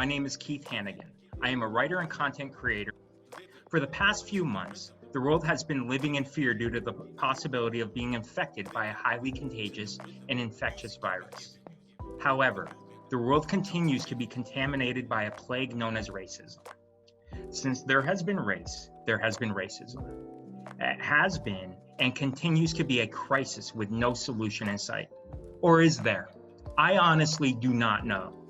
My name is Keith Hannigan. I am a writer and content creator. For the past few months, the world has been living in fear due to the possibility of being infected by a highly contagious and infectious virus. However, the world continues to be contaminated by a plague known as racism. Since there has been race, there has been racism. It has been and continues to be a crisis with no solution in sight. Or is there? I honestly do not know.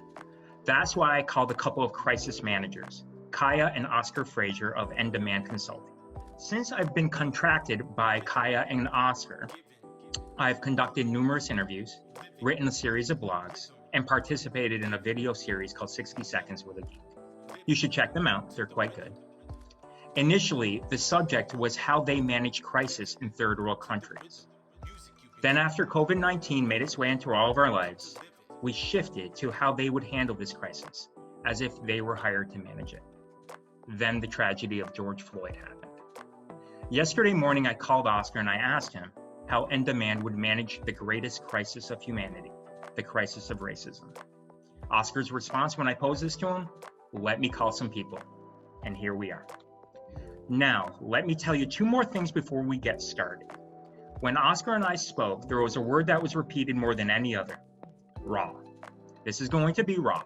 That's why I called a couple of crisis managers, Kaya and Oscar Frazier of End Demand Consulting. Since I've been contracted by Kaya and Oscar, I've conducted numerous interviews, written a series of blogs, and participated in a video series called 60 Seconds with a Geek. You should check them out, they're quite good. Initially, the subject was how they manage crisis in third world countries. Then after COVID-19 made its way into all of our lives, we shifted to how they would handle this crisis, as if they were hired to manage it. Then the tragedy of George Floyd happened. Yesterday morning, I called Oscar and I asked him how End Demand would manage the greatest crisis of humanity, the crisis of racism. Oscar's response when I posed this to him, let me call some people. And here we are. Now, let me tell you two more things before we get started. When Oscar and I spoke, there was a word that was repeated more than any other, raw. This is going to be raw,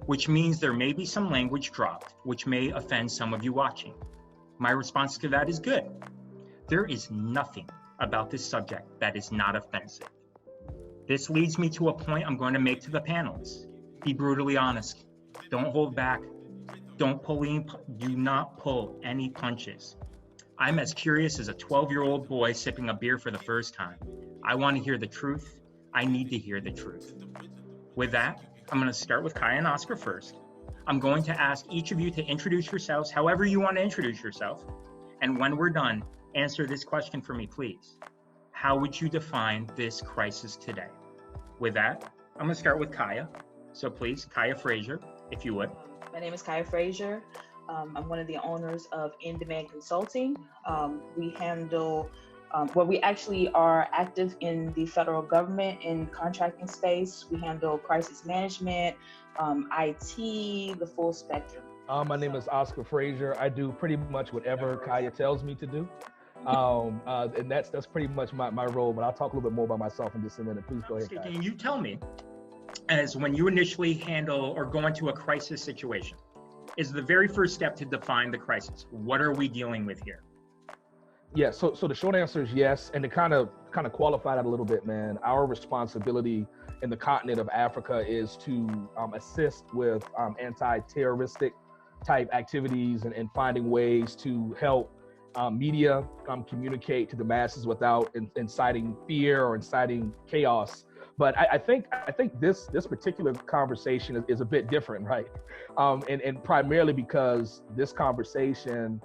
which means there may be some language dropped, which may offend some of you watching. My response to that is good. There is nothing about this subject that is not offensive. This leads me to a point I'm going to make to the panelists. Be brutally honest. Don't hold back. Do not pull any punches. I'm as curious as a 12-year-old boy sipping a beer for the first time. I want to hear the truth. I need to hear the truth. With that, I'm going to start with Kaya and Oscar first. I'm going to ask each of you to introduce yourselves however you want to introduce yourself. And when we're done, answer this question for me, please. How would you define this crisis today? With that, I'm going to start with Kaya. So please, Kaya Frazier, if you would. My name is Kaya Frazier. I'm one of the owners of In Demand Consulting. We handle, we actually are active in the federal government in contracting space. We handle crisis management, IT, the full spectrum. My name is Oscar Frazier. I do pretty much whatever Kaya tells me to do. And that's pretty much my role, but I'll talk a little bit more about myself in just a minute. Please go ahead, Kaya. Can you tell me, as when you initially handle or go into a crisis situation, is the very first step to define the crisis? What are we dealing with here? Yeah, so the short answer is yes. And to kind of qualify that a little bit, man, our responsibility in the continent of Africa is to assist with anti-terroristic type activities and finding ways to help media communicate to the masses without inciting fear or inciting chaos. But I think this particular conversation is a bit different, right? And primarily because this conversation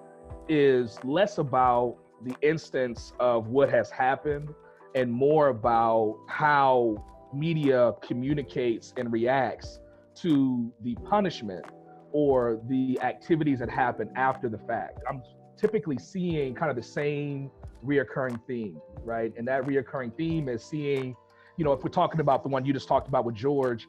is less about the instance of what has happened and more about how media communicates and reacts to the punishment or the activities that happen after the fact. I'm typically seeing kind of the same reoccurring theme, right? And that reoccurring theme is seeing, you know, if we're talking about the one you just talked about with George,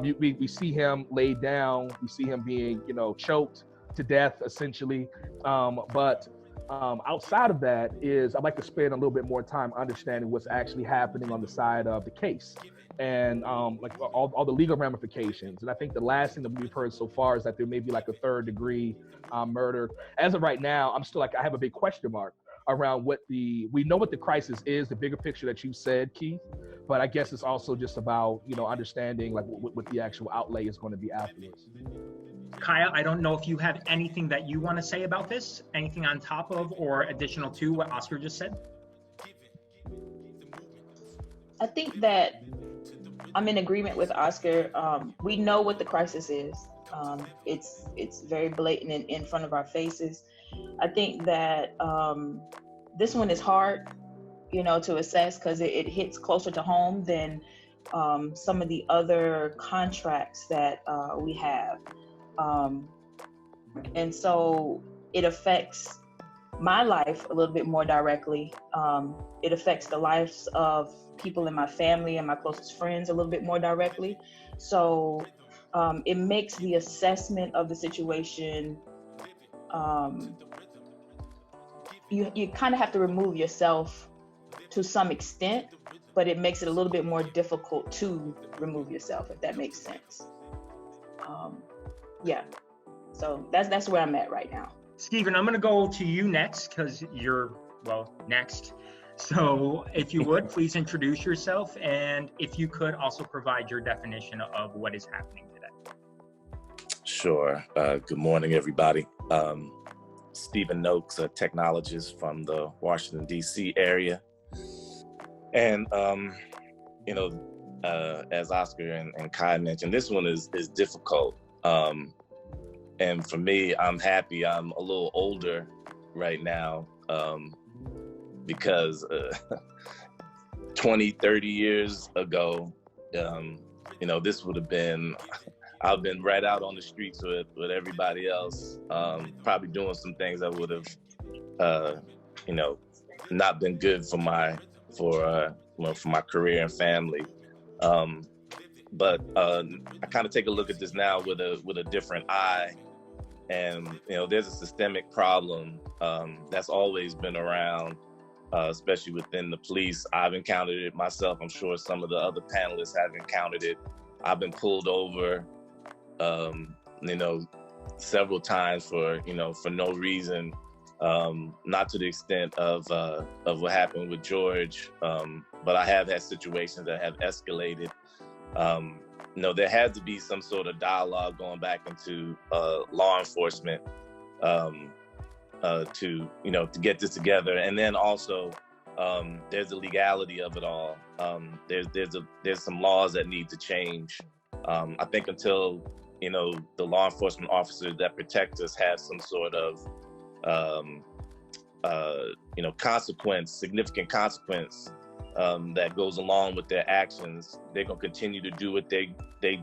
we see him laid down, we see him being, you know, choked to death, essentially. But outside of that is, I'd like to spend a little bit more time understanding what's actually happening on the side of the case and like all the legal ramifications. And I think the last thing that we've heard so far is that there may be like a third degree murder. As of right now, I'm still like, I have a big question mark around we know what the crisis is, the bigger picture that you said, Keith, but I guess it's also just about, you know, understanding like what the actual outlay is going to be afterwards. Kaya, I don't know if you have anything that you want to say about this, anything on top of or additional to what Oscar just said? I think that I'm in agreement with Oscar. We know what the crisis is. It's very blatant in front of our faces. I think that this one is hard, you know, to assess because it hits closer to home than some of the other contracts that we have. And so it affects my life a little bit more directly. It affects the lives of people in my family and my closest friends a little bit more directly. So it makes the assessment of the situation, you kind of have to remove yourself to some extent, but it makes it a little bit more difficult to remove yourself, if that makes sense. Yeah, so that's where I'm at right now. Stephen, I'm going to go to you next because you're, well, next. So if you would, please introduce yourself, and if you could also provide your definition of what is happening today. Sure. Good morning, everybody. Stephen Noakes, a technologist from the Washington, D.C. area. And, as Oscar and Kai mentioned, this one is difficult. And for me, I'm happy I'm a little older right now, because 20, 30 years ago, this would have been, I've been right out on the streets with everybody else, probably doing some things that would have, not been good for my career and family. But I kind of take a look at this now with a different eye, and there's a systemic problem that's always been around, especially within the police. I've encountered it myself. I'm sure some of the other panelists have encountered it. I've been pulled over, several times for no reason, not to the extent of what happened with George, but I have had situations that have escalated. There had to be some sort of dialogue going back into law enforcement to get this together, and then also there's the legality of it all. There's some laws that need to change. I think until the law enforcement officers that protect us have some sort of significant consequence that goes along with their actions, they're gonna continue to do what they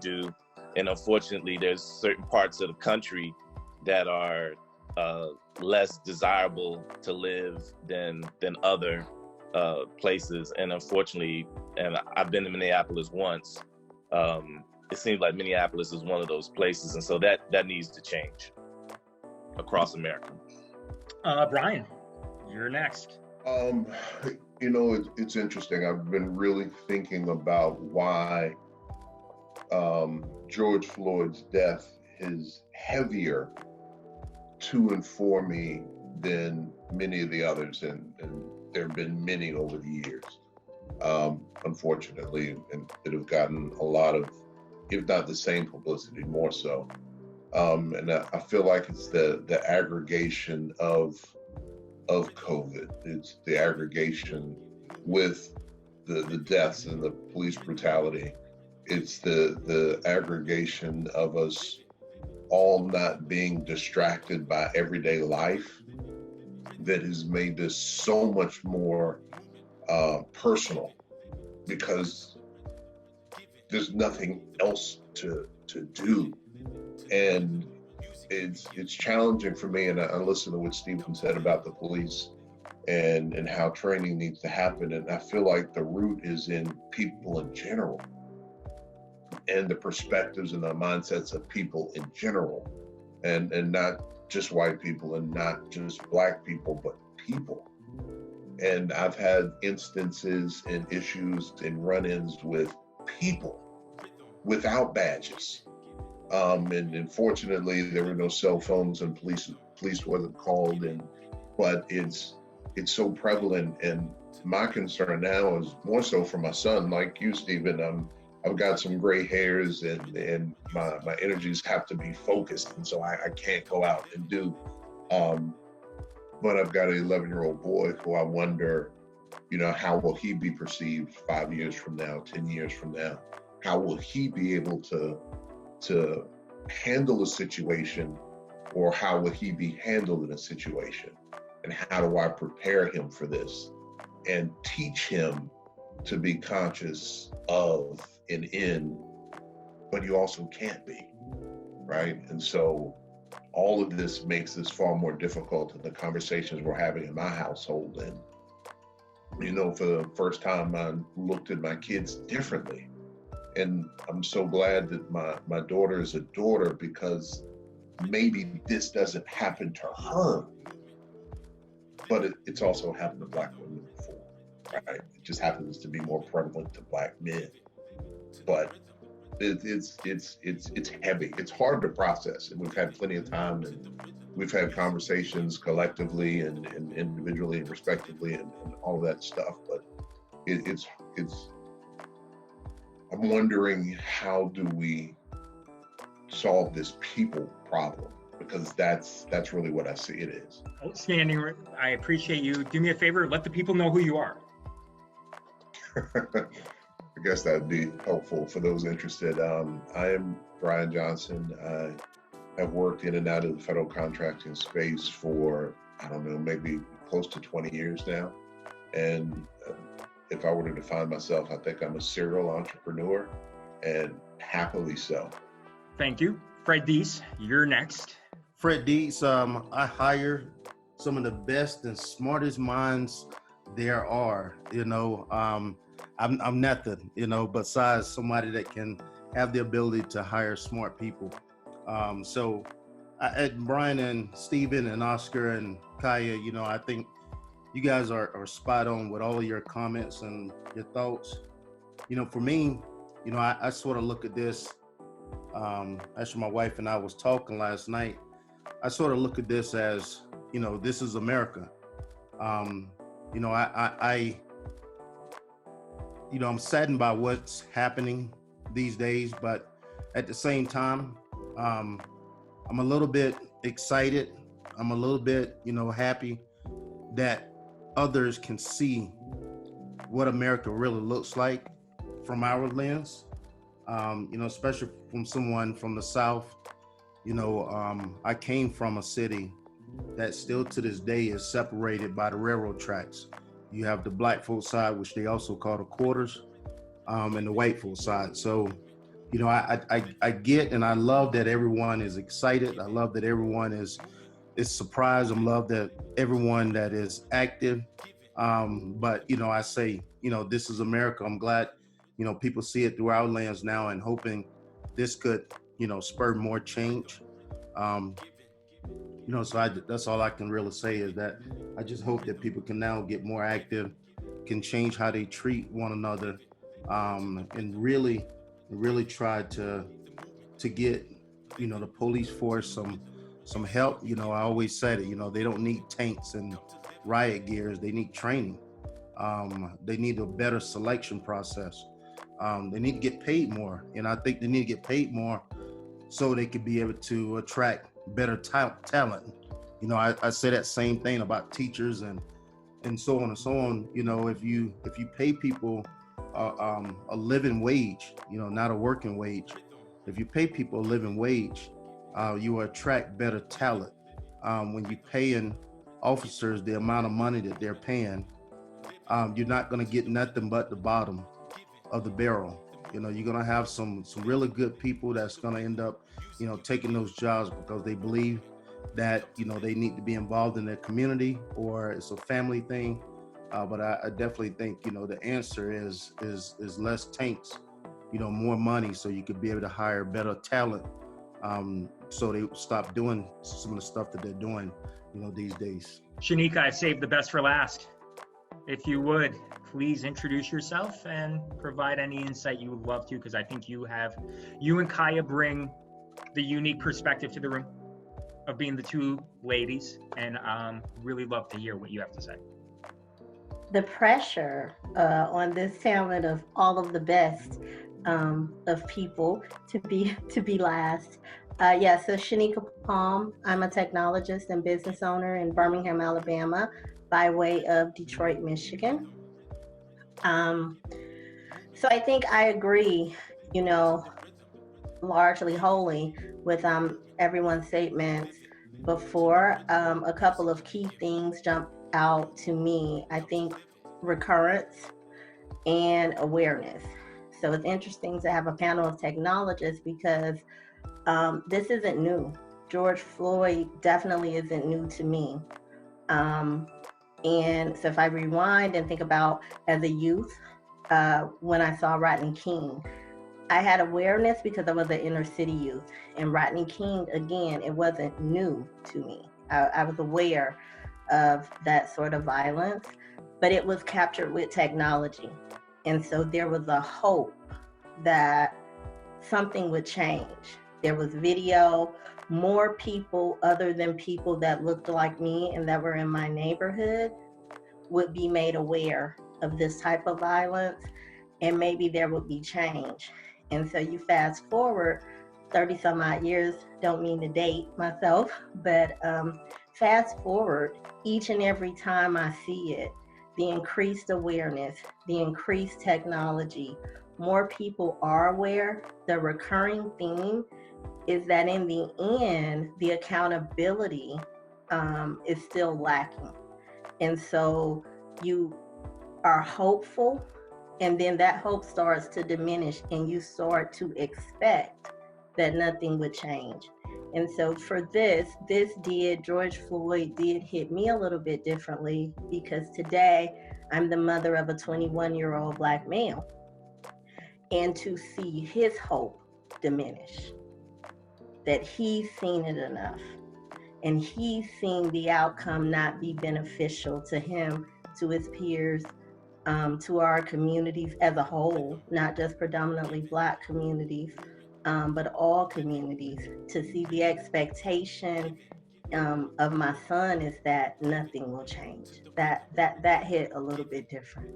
do. And unfortunately, there's certain parts of the country that are less desirable to live than other places. And unfortunately, and I've been to Minneapolis once, it seems like Minneapolis is one of those places. And so that needs to change across America. Brian, you're next. It's interesting. I've been really thinking about why George Floyd's death is heavier to and for me than many of the others, and there have been many over the years, unfortunately, and that have gotten a lot of, if not the same publicity, more so. And I feel like it's the aggregation of COVID. It's the aggregation with the deaths and the police brutality. It's the aggregation of us all not being distracted by everyday life that has made this so much more personal, because there's nothing else to do. And it's challenging for me, and I listen to what Stephen said about the police and how training needs to happen, and I feel like the root is in people in general, and the perspectives and the mindsets of people in general, and not just white people and not just Black people, but people. And I've had instances and issues and run-ins with people without badges. And fortunately, there were no cell phones, and police wasn't called. But it's so prevalent. And my concern now is more so for my son, like you, Stephen. I've got some gray hairs, and my energies have to be focused, and so I can't go out and do. But I've got an 11-year-old boy who I wonder, how will he be perceived 5 years from now, 10 years from now? How will he be able to handle a situation, or how will he be handled in a situation? And how do I prepare him for this and teach him to be conscious of and in, but you also can't be, right? And so all of this makes this far more difficult in the conversations we're having in my household. And, for the first time, I looked at my kids differently. And I'm so glad that my daughter is a daughter, because maybe this doesn't happen to her, but it's also happened to Black women before, right? It just happens to be more prevalent to Black men. But it's heavy. It's hard to process, and we've had plenty of time, and we've had conversations collectively and individually and respectively, and all of that stuff. But it's I'm wondering, how do we solve this people problem? Because that's really what I see it is. Outstanding. I appreciate you. Do me a favor, let the people know who you are. I guess that'd be helpful for those interested. I am Brian Johnson. I have worked in and out of the federal contracting space for, I don't know, maybe close to 20 years now. And if I were to define myself, I think I'm a serial entrepreneur, and happily so. Thank you. Fred Deese, you're next. Fred Deese, I hire some of the best and smartest minds there are. I'm nothing, besides somebody that can have the ability to hire smart people. So Brian and Stephen and Oscar and Kaya, I think you guys are spot on with all of your comments and your thoughts. For me, I sort of look at this, actually my wife and I was talking last night. I sort of look at this as, this is America. I'm saddened by what's happening these days, but at the same time, I'm a little bit excited. I'm a little bit, happy that others can see what America really looks like from our lens, especially from someone from the South. I came from a city that still to this day is separated by the railroad tracks. You have the black folk side, which they also call the quarters, and the white folk side. So, I get and I love that everyone is excited. I love that everyone is surprised. I love that everyone that is active. But, I say, this is America. I'm glad, people see it through our lens now, and hoping this could, spur more change. So that's all I can really say, is that I just hope that people can now get more active, can change how they treat one another, and really try to get, the police force some help. I always said it, they don't need tanks and riot gears. They need training. They need a better selection process. They need to get paid more. And I think they need to get paid more so they could be able to attract better talent. I say that same thing about teachers and so on and so on. If you pay people a living wage, not a working wage. If you pay people a living wage, you will attract better talent. When you paying officers the amount of money that they're paying, you're not going to get nothing but the bottom of the barrel. You're going to have some really good people that's going to end up, taking those jobs because they believe that, they need to be involved in their community, or it's a family thing. But I definitely think, the answer is less tanks, more money, so you could be able to hire better talent. So they stop doing some of the stuff that they're doing, these days. Shanika, I saved the best for last. If you would, please introduce yourself and provide any insight you would love to, because I think you and Kaya bring the unique perspective to the room of being the two ladies, and really love to hear what you have to say. The pressure on this talent of all of the best of people to be last. So Shanika Palm, I'm a technologist and business owner in Birmingham, Alabama, by way of Detroit, Michigan. So I think I agree, largely wholly with everyone's statements before. A couple of key things jump out to me. I think recurrence and awareness. So it's interesting to have a panel of technologists, because this isn't new. George Floyd definitely isn't new to me. And so if I rewind and think about as a youth, when I saw Rodney King, I had awareness because I was an inner city youth. And Rodney King, again, it wasn't new to me. I was aware of that sort of violence, but it was captured with technology. And so there was a hope that something would change. There was video, more people other than people that looked like me and that were in my neighborhood would be made aware of this type of violence, and maybe there would be change. And so you fast forward 30 some odd years, don't mean to date myself, but fast forward each and every time I see it, the increased awareness, the increased technology, more people are aware. The recurring theme is that in the end, the accountability is still lacking. And so you are hopeful, and then that hope starts to diminish, and you start to expect that nothing would change. And so for George Floyd did hit me a little bit differently, because today I'm the mother of a 21-year-old Black male. And to see his hope diminish, that he's seen it enough, and he's seen the outcome not be beneficial to him, to his peers, to our communities as a whole, not just predominantly Black communities, but all communities, to see the expectation of my son is that nothing will change. That hit a little bit different.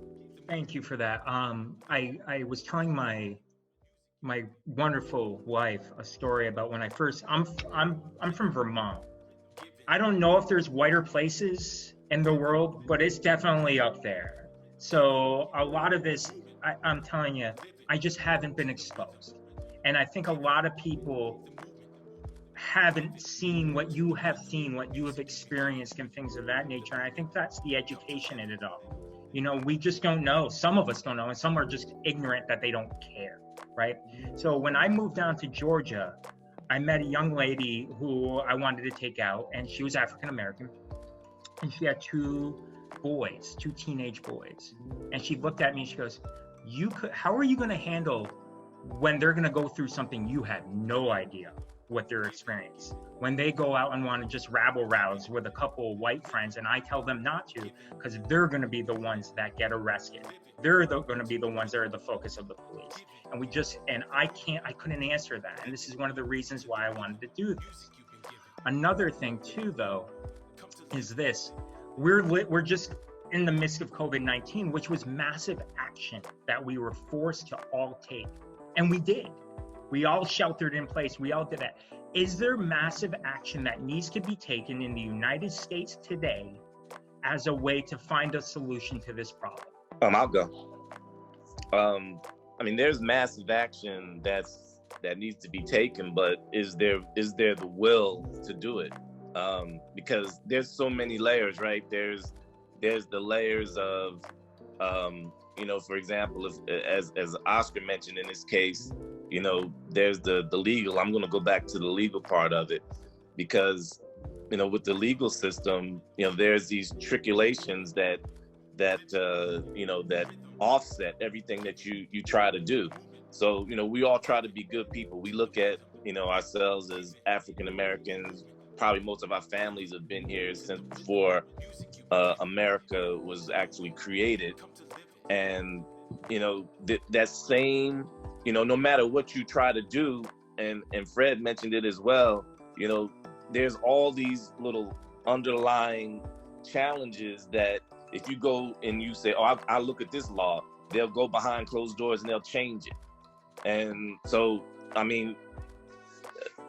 Thank you for that. I was telling my wonderful wife a story about when I first. I'm from Vermont. I don't know if there's whiter places in the world, but it's definitely up there. So a lot of this, I'm telling you, I just haven't been exposed, and I think a lot of people haven't seen what you have seen, what you have experienced, and things of that nature. And I think that's the education in it all. You know, we just don't know. Some of us don't know, and some are just ignorant that they don't care, right? So when I moved down to Georgia, I met a young lady who I wanted to take out, and she was African American, and she had two teenage boys. And she looked at me and she goes, how are you going to handle when they're going to go through something you have no idea what their experience, when they go out and want to just rabble rouse with a couple of white friends, and I tell them not to, because they're going to be the ones that get arrested. They're going to be the ones that are the focus of the police. And I couldn't answer that. And this is one of the reasons why I wanted to do this. Another thing too, though, is this: we're just in the midst of COVID-19, which was massive action that we were forced to all take, and we did. We all sheltered in place. We all did that. Is there massive action that needs to be taken in the United States today as a way to find a solution to this problem? I'll go. I mean, there's massive action that needs to be taken, but is there the will to do it? Because there's so many layers, right? There's the layers of, for example, as Oscar mentioned in this case, there's the legal. I'm going to go back to the legal part of it, because, with the legal system, there's these triculations that offset everything that you try to do. So, we all try to be good people. We look at, ourselves as African Americans. Probably most of our families have been here since before America was actually created. And, that same, no matter what you try to do, and Fred mentioned it as well, there's all these little underlying challenges that if you go and you say, oh, I look at this law, they'll go behind closed doors and they'll change it. And so, I mean,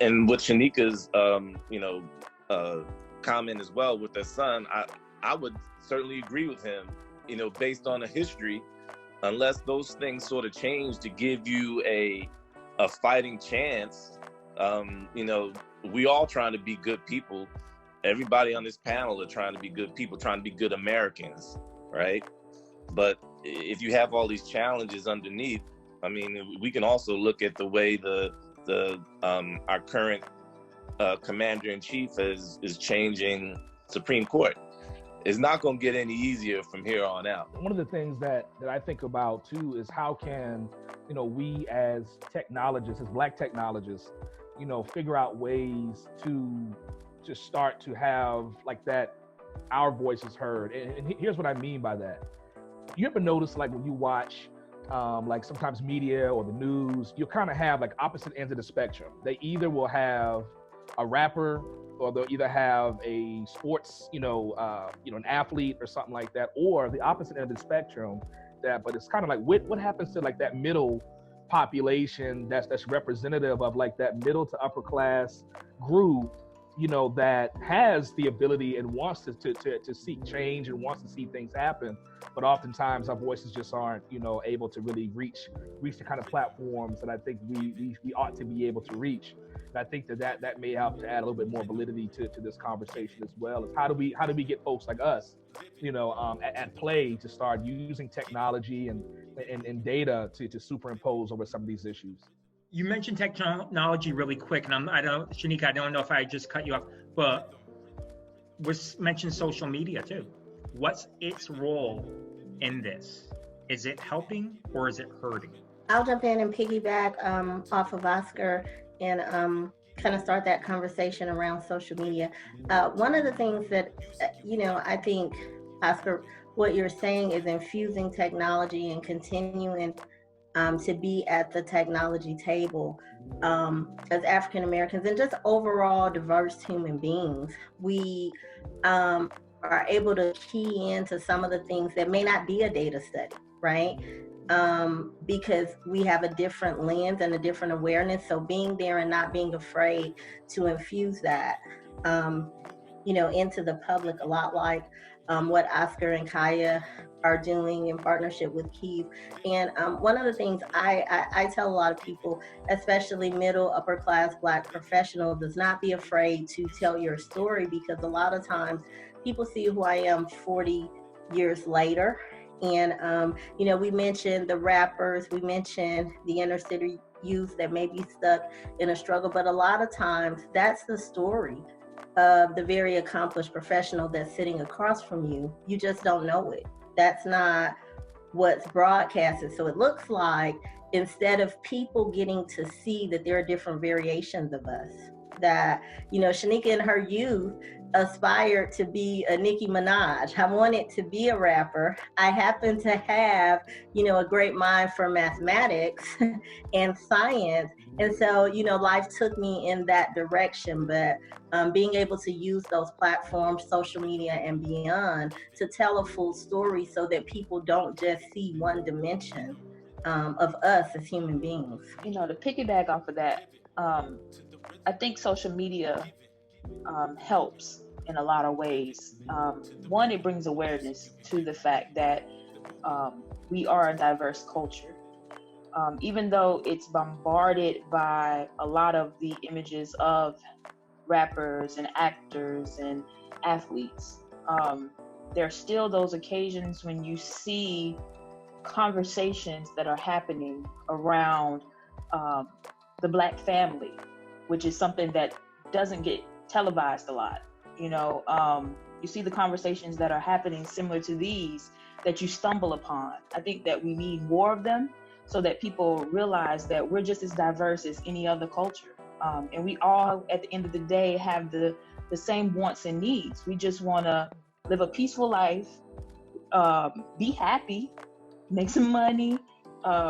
and with Shanika's, comment as well with her son, I would certainly agree with him, based on the history, unless those things sort of change to give you a fighting chance. We all trying to be good people. Everybody on this panel are trying to be good people, trying to be good Americans, right? But if you have all these challenges underneath, I mean, we can also look at the way our current commander in chief is changing Supreme Court. it's not going to get any easier from here on out. One of the things that I think about too is how can, we as technologists, as Black technologists, figure out ways to just start to have like that, our voices heard. And here's what I mean by that. You ever notice, like, when you watch like sometimes media or the news, you'll kind of have like opposite ends of the spectrum. They either will have a rapper, or they'll either have a sports, an athlete or something like that, or the opposite end of the spectrum. But it's kind of like what happens to like that middle population that's representative of like that middle to upper class group, that has the ability and wants to seek change and wants to see things happen. But oftentimes our voices just aren't, able to really reach the kind of platforms that I think we ought to be able to reach. And I think that may help to add a little bit more validity to this conversation as well. Is how do we get folks like us, at play to start using technology and data to superimpose over some of these issues. You mentioned technology really quick, and Shanika, I don't know if I just cut you off, but was mentioned social media too. What's its role in this? Is it helping or is it hurting? I'll jump in and piggyback off of Oscar and kind of start that conversation around social media. One of the things that, I think, Oscar, what you're saying is infusing technology and continuing to be at the technology table as African Americans and just overall diverse human beings. We are able to key into some of the things that may not be a data study, right? Because we have a different lens and a different awareness. So being there and not being afraid to infuse that, into the public, a lot like what Oscar and Kaya are doing in partnership with Keith. And one of the things I tell a lot of people, especially middle, upper class Black professionals, is not be afraid to tell your story, because a lot of times people see who I am 40 years later. And, we mentioned the rappers, we mentioned the inner city youth that may be stuck in a struggle, but a lot of times that's the story of the very accomplished professional that's sitting across from you. You just don't know it. That's not what's broadcasted. So it looks like instead of people getting to see that there are different variations of us, that, Shanika in her youth aspired to be a Nicki Minaj. I wanted to be a rapper. I happen to have, a great mind for mathematics and science. And so, life took me in that direction. But being able to use those platforms, social media and beyond, to tell a full story so that people don't just see one dimension of us as human beings. To piggyback off of that, I think social media helps in a lot of ways. One, it brings awareness to the fact that we are a diverse culture. Even though it's bombarded by a lot of the images of rappers and actors and athletes, there are still those occasions when you see conversations that are happening around the Black family, which is something that doesn't get televised a lot. You see the conversations that are happening similar to these that you stumble upon. I think that we need more of them so that people realize that we're just as diverse as any other culture. And we all, at the end of the day, have the same wants and needs. We just want to live a peaceful life, be happy, make some money,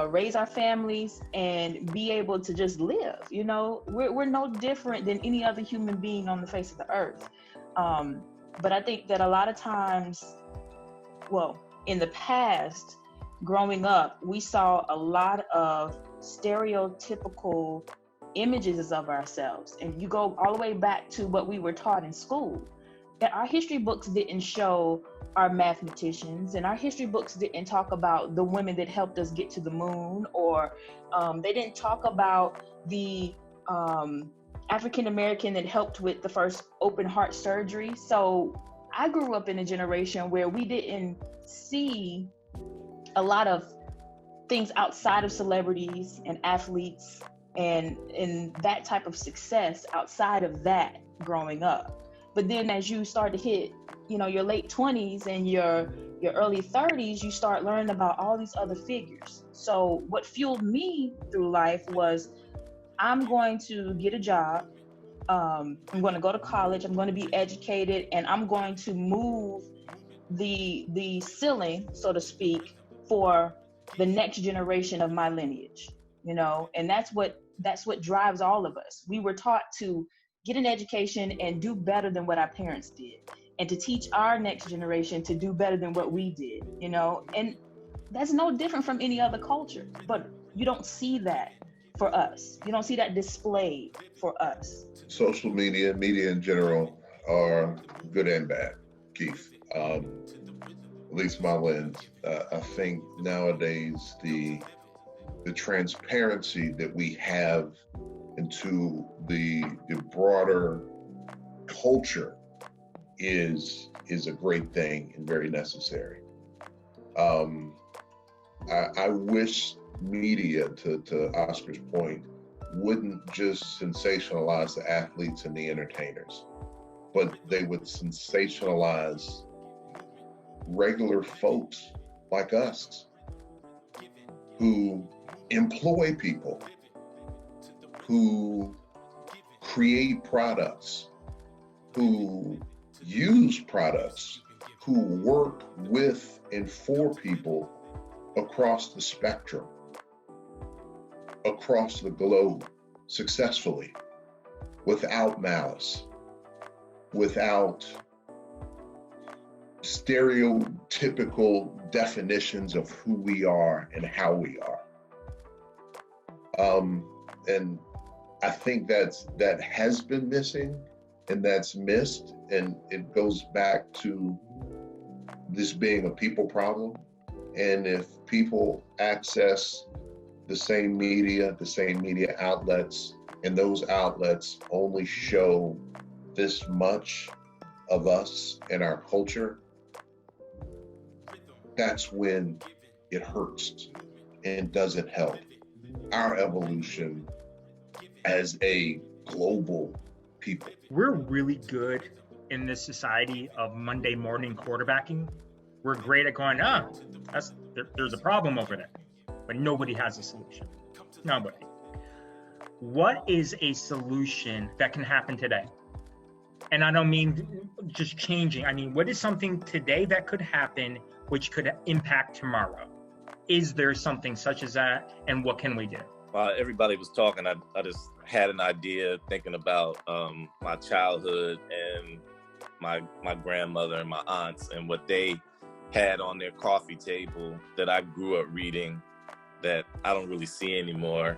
raise our families, and be able to just live. We're no different than any other human being on the face of the earth. But I think that a lot of times, in the past, growing up, we saw a lot of stereotypical images of ourselves. And you go all the way back to what we were taught in school. That our history books didn't show our mathematicians, and our history books didn't talk about the women that helped us get to the moon, or they didn't talk about the African American that helped with the first open heart surgery. So I grew up in a generation where we didn't see a lot of things outside of celebrities and athletes and that type of success outside of that growing up. But then as you start to hit, your late 20s and your early 30s, you start learning about all these other figures. So what fueled me through life was, I'm going to get a job. I'm going to go to college. I'm going to be educated, and I'm going to move the ceiling, so to speak, for the next generation of my lineage. And that's what drives all of us. We were taught to get an education and do better than what our parents did, and to teach our next generation to do better than what we did. And that's no different from any other culture, but you don't see that for us. You don't see that displayed for us. Social media in general are good and bad, Keith. At least my lens. I think nowadays the transparency that we have into the broader culture is a great thing and very necessary. I wish media, to Oscar's point, wouldn't just sensationalize the athletes and the entertainers, but they would sensationalize regular folks like us who employ people, who create products, who use products, who work with and for people across the spectrum, across the globe, successfully, without malice, without stereotypical definitions of who we are and how we are. And I think that has been missing, and that's missed, and it goes back to this being a people problem. And if people access the same media outlets, and those outlets only show this much of us and our culture, that's when it hurts and doesn't help our evolution as a global people. We're really good in this society of Monday morning quarterbacking. We're great at going, there's a problem over there, but nobody has a solution. Nobody. What is a solution that can happen today? And I don't mean just changing. I mean, what is something today that could happen which could impact tomorrow? Is there something such as that? And what can we do? While everybody was talking, I just had an idea thinking about my childhood and my grandmother and my aunts and what they had on their coffee table that I grew up reading that I don't really see anymore,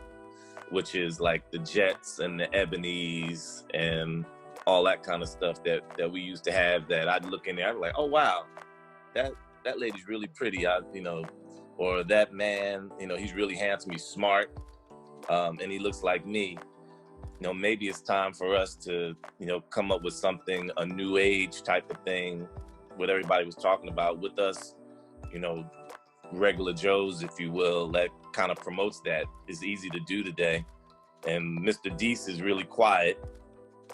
which is like the Jets and the Ebonies and all that kind of stuff that we used to have, that I'd look in there, I'd be like, oh wow, that lady's really pretty, or that man, he's really handsome, he's smart, and he looks like me. Maybe it's time for us to, come up with something, a new age type of thing, what everybody was talking about with us, regular Joes, if you will, that kind of promotes that. It's easy to do today. And Mr. Deese is really quiet.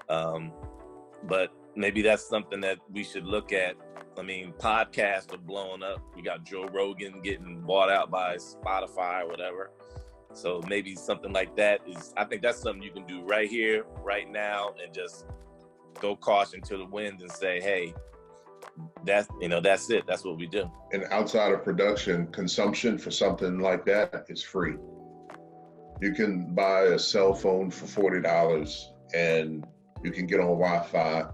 But maybe that's something that we should look at. I mean, podcasts are blowing up. We got Joe Rogan getting bought out by Spotify or whatever. So maybe something like that I think that's something you can do right here, right now, and just throw caution to the wind and say, hey, that's it. That's what we do. And outside of production, consumption for something like that is free. You can buy a cell phone for $40 and you can get on Wi-Fi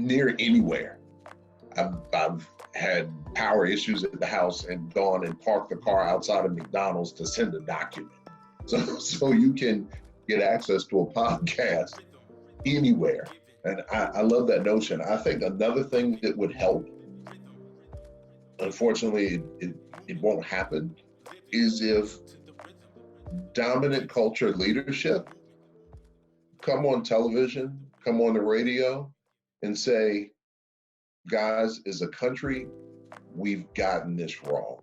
near anywhere. I've had power issues at the house and gone and parked the car outside of McDonald's to send a document. So you can get access to a podcast anywhere. And I love that notion. I think another thing that would help, unfortunately it won't happen, is if dominant culture leadership come on television, come on the radio and say, guys, as a country, we've gotten this wrong.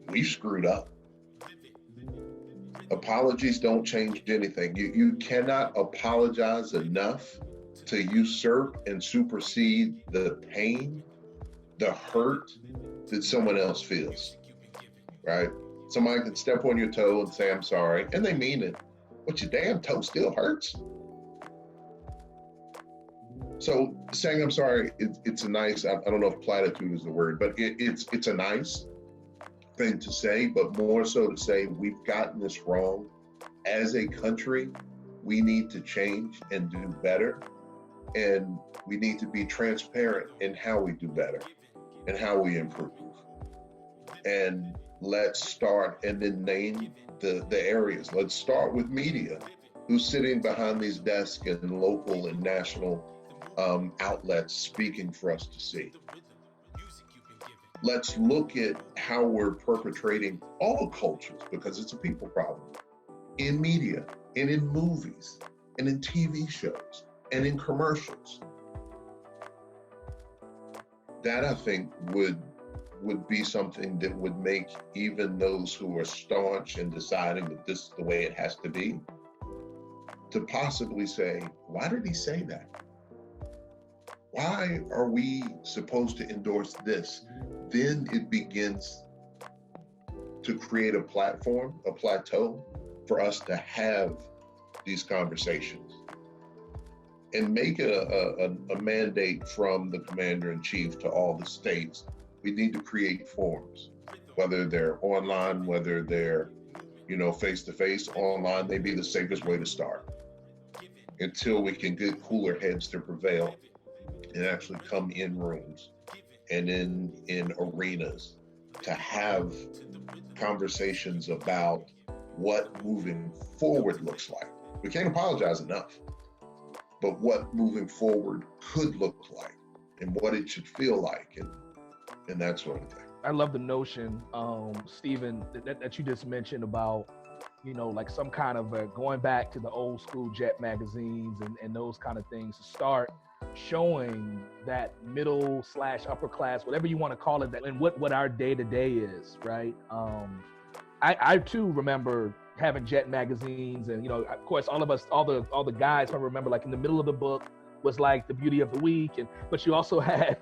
We've screwed up. Apologies don't change anything. You cannot apologize enough to usurp and supersede the pain, the hurt that someone else feels, right? Somebody can step on your toe and say, I'm sorry, and they mean it, but your damn toe still hurts. So saying I'm sorry, it's a nice, I don't know if platitude is the word, but it's a nice thing to say, but more so to say, we've gotten this wrong. As a country, we need to change and do better. And we need to be transparent in how we do better and how we improve. And let's start and then name the areas. Let's start with media, who's sitting behind these desks and local and national outlets speaking for us to see. Let's look at how we're perpetrating all cultures, because it's a people problem, in media and in movies and in TV shows and in commercials. That, I think, would be something that would make even those who are staunch in deciding that this is the way it has to be, to possibly say, why did he say that? Why are we supposed to endorse this? Then it begins to create a platform, a plateau for us to have these conversations and make a mandate from the commander-in-chief to all the states. We need to create forums, whether they're online, whether they're, face-to-face. Online may be the safest way to start until we can get cooler heads to prevail and actually come in rooms and in arenas to have conversations about what moving forward looks like. We can't apologize enough, but what moving forward could look like and what it should feel like and that sort of thing. I love the notion, Stephen, that you just mentioned about, like some kind of going back to the old school Jet magazines and those kind of things to start showing that middle / upper class, whatever you want to call it, and what our day-to-day is, right? I too remember having Jet magazines, and of course all of us, all the guys, I remember, like in the middle of the book was like the beauty of the week, but you also had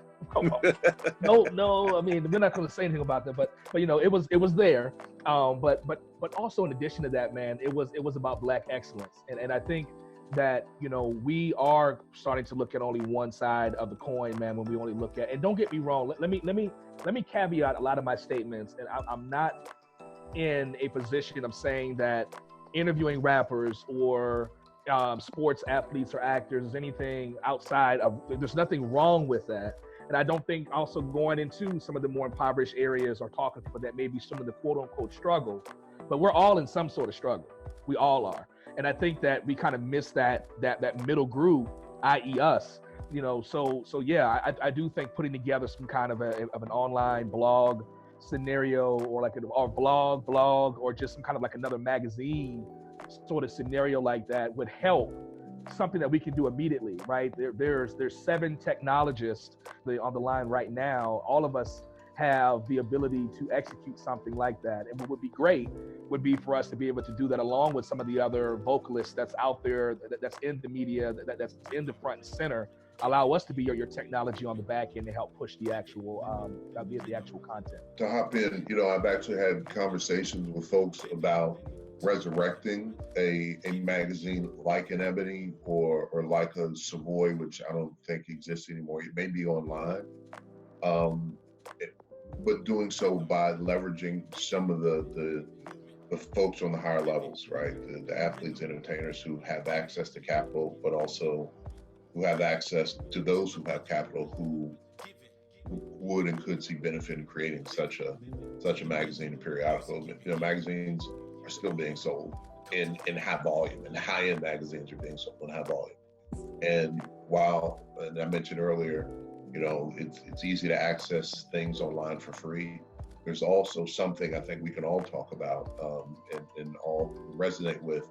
no, I mean, we're not going to say anything about that, but it was there, but also in addition to that, man, it was about Black excellence, and I think that we are starting to look at only one side of the coin, man, when we only look at, and don't get me wrong, let me caveat a lot of my statements, and I'm not in a position of saying that interviewing rappers or sports athletes or actors is anything outside of, there's nothing wrong with that. And I don't think also going into some of the more impoverished areas or talking to people that maybe some of the quote unquote struggle, but we're all in some sort of struggle. We all are. And I think that we kind of miss that middle group, i.e. us, so yeah, I do think putting together some kind of an online blog scenario, or like a blog or just some kind of like another magazine sort of scenario like that would help. Something that we can do immediately, right? There's 7 technologists on the line right now. All of us have the ability to execute something like that. And what would be great would be for us to be able to do that along with some of the other vocalists that's out there, that's in the media, that's in the front and center. Allow us to be your technology on the back end to help push the actual content. To hop in, I've actually had conversations with folks about resurrecting a magazine like an Ebony or like a Savoy, which I don't think exists anymore. It may be online, but doing so by leveraging some of the folks on the higher levels, right? The athletes, entertainers who have access to capital, but also who have access to those who have capital who would and could see benefit in creating such a magazine and periodical. Magazines are still being sold in high volume, and the high-end magazines are being sold in high volume. And and I mentioned earlier, it's easy to access things online for free. There's also something I think we can all talk about and all resonate with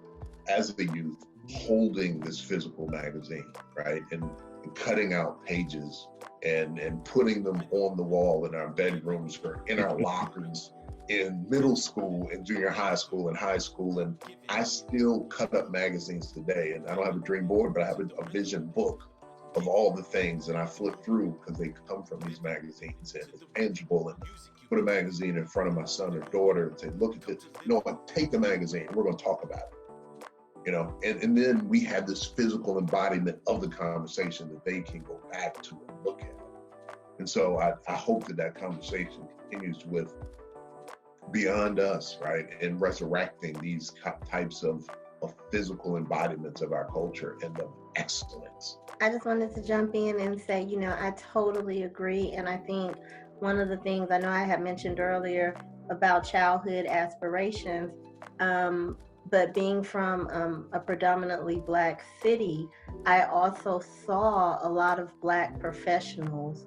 as a youth, holding this physical magazine, right? And cutting out pages and putting them on the wall in our bedrooms or in our lockers in middle school and junior high school and high school, and I still cut up magazines today. And I don't have a dream board, but I have a vision book of all the things, and I flip through because they come from these magazines, and it's tangible. And put a magazine in front of my son or daughter and say, look at this, take the magazine, we're going to talk about it. And then we have this physical embodiment of the conversation that they can go back to and look at. And so I hope that conversation continues with beyond us, right? And resurrecting these types of physical embodiments of our culture and of excellence. I just wanted to jump in and say, I totally agree. And I think one of the things I know I had mentioned earlier about childhood aspirations, but being from a predominantly Black city, I also saw a lot of Black professionals.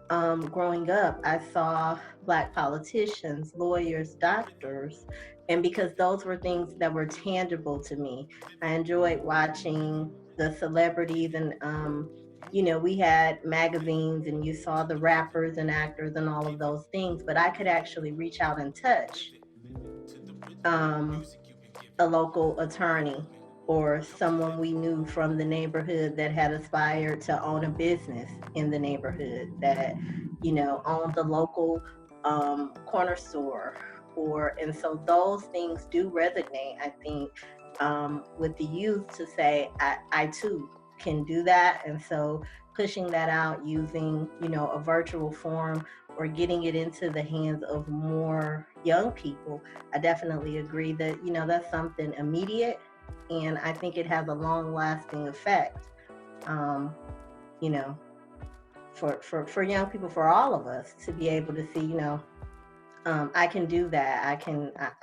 Growing up, I saw Black politicians, lawyers, doctors, and because those were things that were tangible to me, I enjoyed watching the celebrities, and we had magazines and you saw the rappers and actors and all of those things, but I could actually reach out and touch a local attorney or someone we knew from the neighborhood that had aspired to own a business in the neighborhood, that owned the local corner store, and so those things do resonate, I think, with the youth, to say I too can do that. And so pushing that out using a virtual form or getting it into the hands of more young people, I definitely agree that that's something immediate, and I think it has a long-lasting effect, for young people, for all of us to be able to see, I can do that.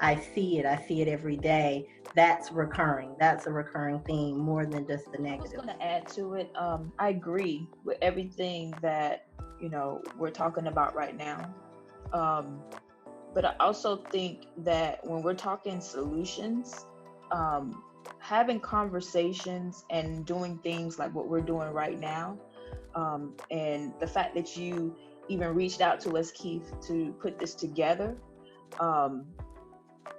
I see it every day. That's recurring. That's a recurring theme more than just the negative. I was going to add to it. I agree with everything that, we're talking about right now. But I also think that when we're talking solutions, having conversations and doing things like what we're doing right now, and the fact that you even reached out to us, Keith, to put this together,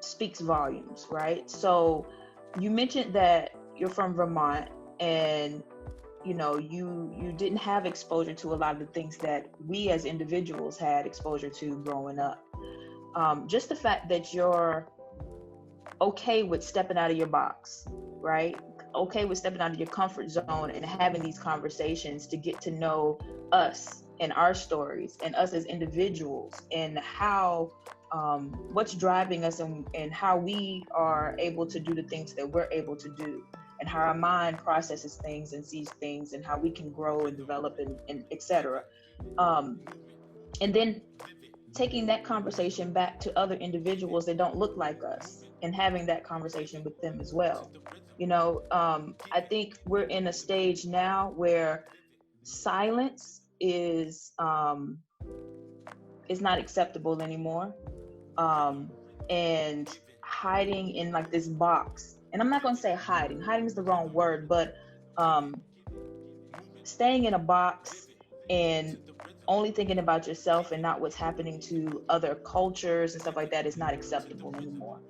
speaks volumes, right? So you mentioned that you're from Vermont, and you didn't have exposure to a lot of the things that we as individuals had exposure to growing up. Just the fact that you're okay with stepping out of your box, right? Okay with stepping out of your comfort zone and having these conversations to get to know us and our stories and us as individuals, and how what's driving us, and how we are able to do the things that we're able to do, and how our mind processes things and sees things, and how we can grow and develop and etc. And then taking that conversation back to other individuals that don't look like us and having that conversation with them as well. I think we're in a stage now where silence is not acceptable anymore. And hiding in like this box, and I'm not going to say hiding is the wrong word, but staying in a box and only thinking about yourself and not what's happening to other cultures and stuff like that is not acceptable anymore.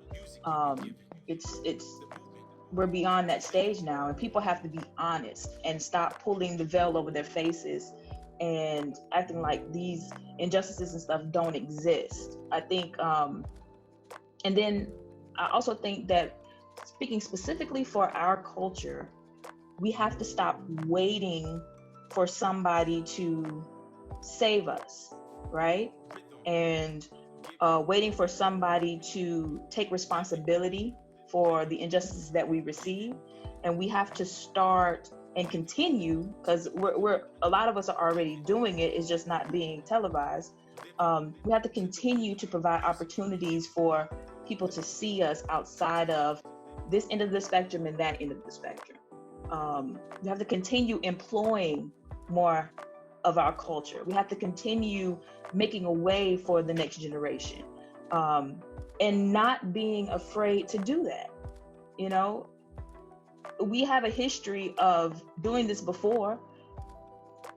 We're beyond that stage now, and people have to be honest and stop pulling the veil over their faces and acting like these injustices and stuff don't exist. I think, and then I also think that, speaking specifically for our culture, we have to stop waiting for somebody to save us, right? And waiting for somebody to take responsibility for the injustices that we receive. And we have to start and continue, because we're a lot of us are already doing it, it's just not being televised. We have to continue to provide opportunities for people to see us outside of this end of the spectrum and that end of the spectrum. We have to continue employing more of our culture. We have to continue making a way for the next generation, and not being afraid to do that. We have a history of doing this before.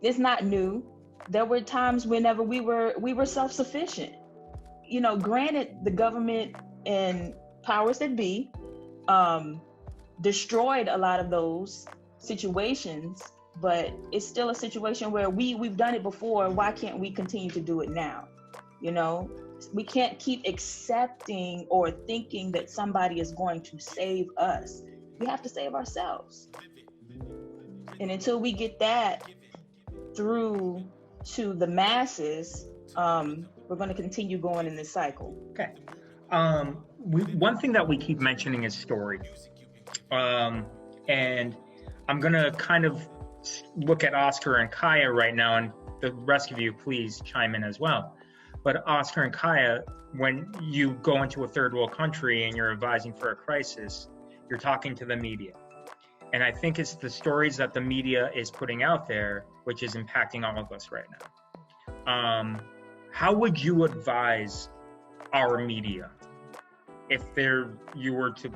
It's not new. There were times whenever we were self-sufficient. granted, the government and powers that be destroyed a lot of those situations, but it's still a situation where we've done it before. Why can't we continue to do it now? We can't keep accepting or thinking that somebody is going to save us. We have to save ourselves. And until we get that through to the masses, we're going to continue going in this cycle. Okay. One thing that we keep mentioning is story. And I'm going to kind of look at Oscar and Kaya right now, and the rest of you, please chime in as well. But Oscar and Kaya, when you go into a third world country and you're advising for a crisis, you're talking to the media. And I think it's the stories that the media is putting out there, which is impacting all of us right now. How would you advise our media if you were to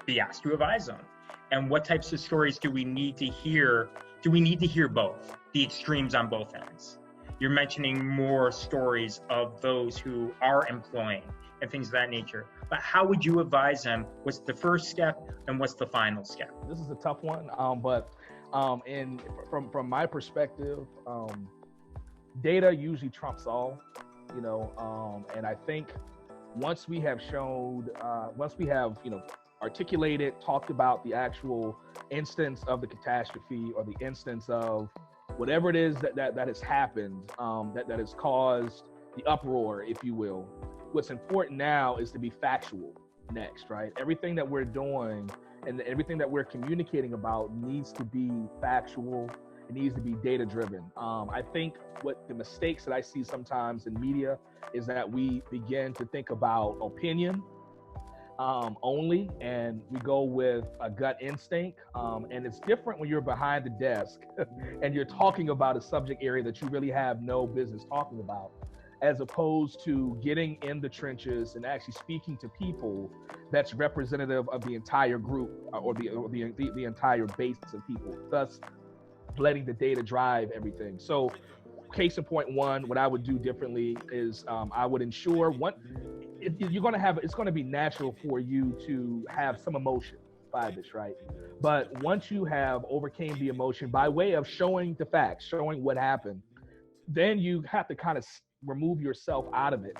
be asked to advise them? And what types of stories do we need to hear? Do we need to hear both, the extremes on both ends? You're mentioning more stories of those who are employing and things of that nature. But how would you advise them? What's the first step and what's the final step? This is a tough one, but from my perspective, data usually trumps all, and I think once we have articulated, talked about the actual instance of the catastrophe or the instance of whatever it is that has happened, that has caused the uproar, if you will. What's important now is to be factual next, right? Everything that we're doing and everything that we're communicating about needs to be factual. It needs to be data driven. I think what the mistakes that I see sometimes in media is that we begin to think about opinion only, and we go with a gut instinct. And it's different when you're behind the desk and you're talking about a subject area that you really have no business talking about, as opposed to getting in the trenches and actually speaking to people that's representative of the entire group or the entire base of people, thus letting the data drive everything. So case in point one, what I would do differently is I would ensure it's going to be natural for you to have some emotion by this, right? But once you have overcame the emotion by way of showing the facts, showing what happened, then you have to kind of remove yourself out of it.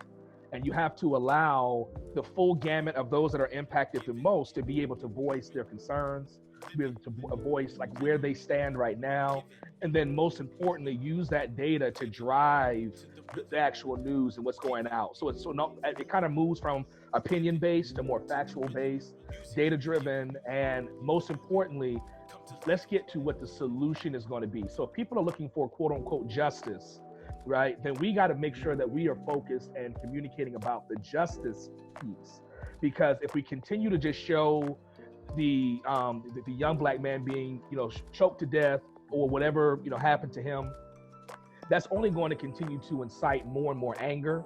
And you have to allow the full gamut of those that are impacted the most to be able to voice their concerns, to be able to voice like where they stand right now. And then most importantly, use that data to drive the actual news and what's going out. So it kind of moves from opinion based to more factual based, data driven, and most importantly, let's get to what the solution is going to be. So if people are looking for quote unquote justice, right, then we got to make sure that we are focused and communicating about the justice piece. Because if we continue to just show the young black man being, choked to death or whatever, happened to him, that's only going to continue to incite more and more anger,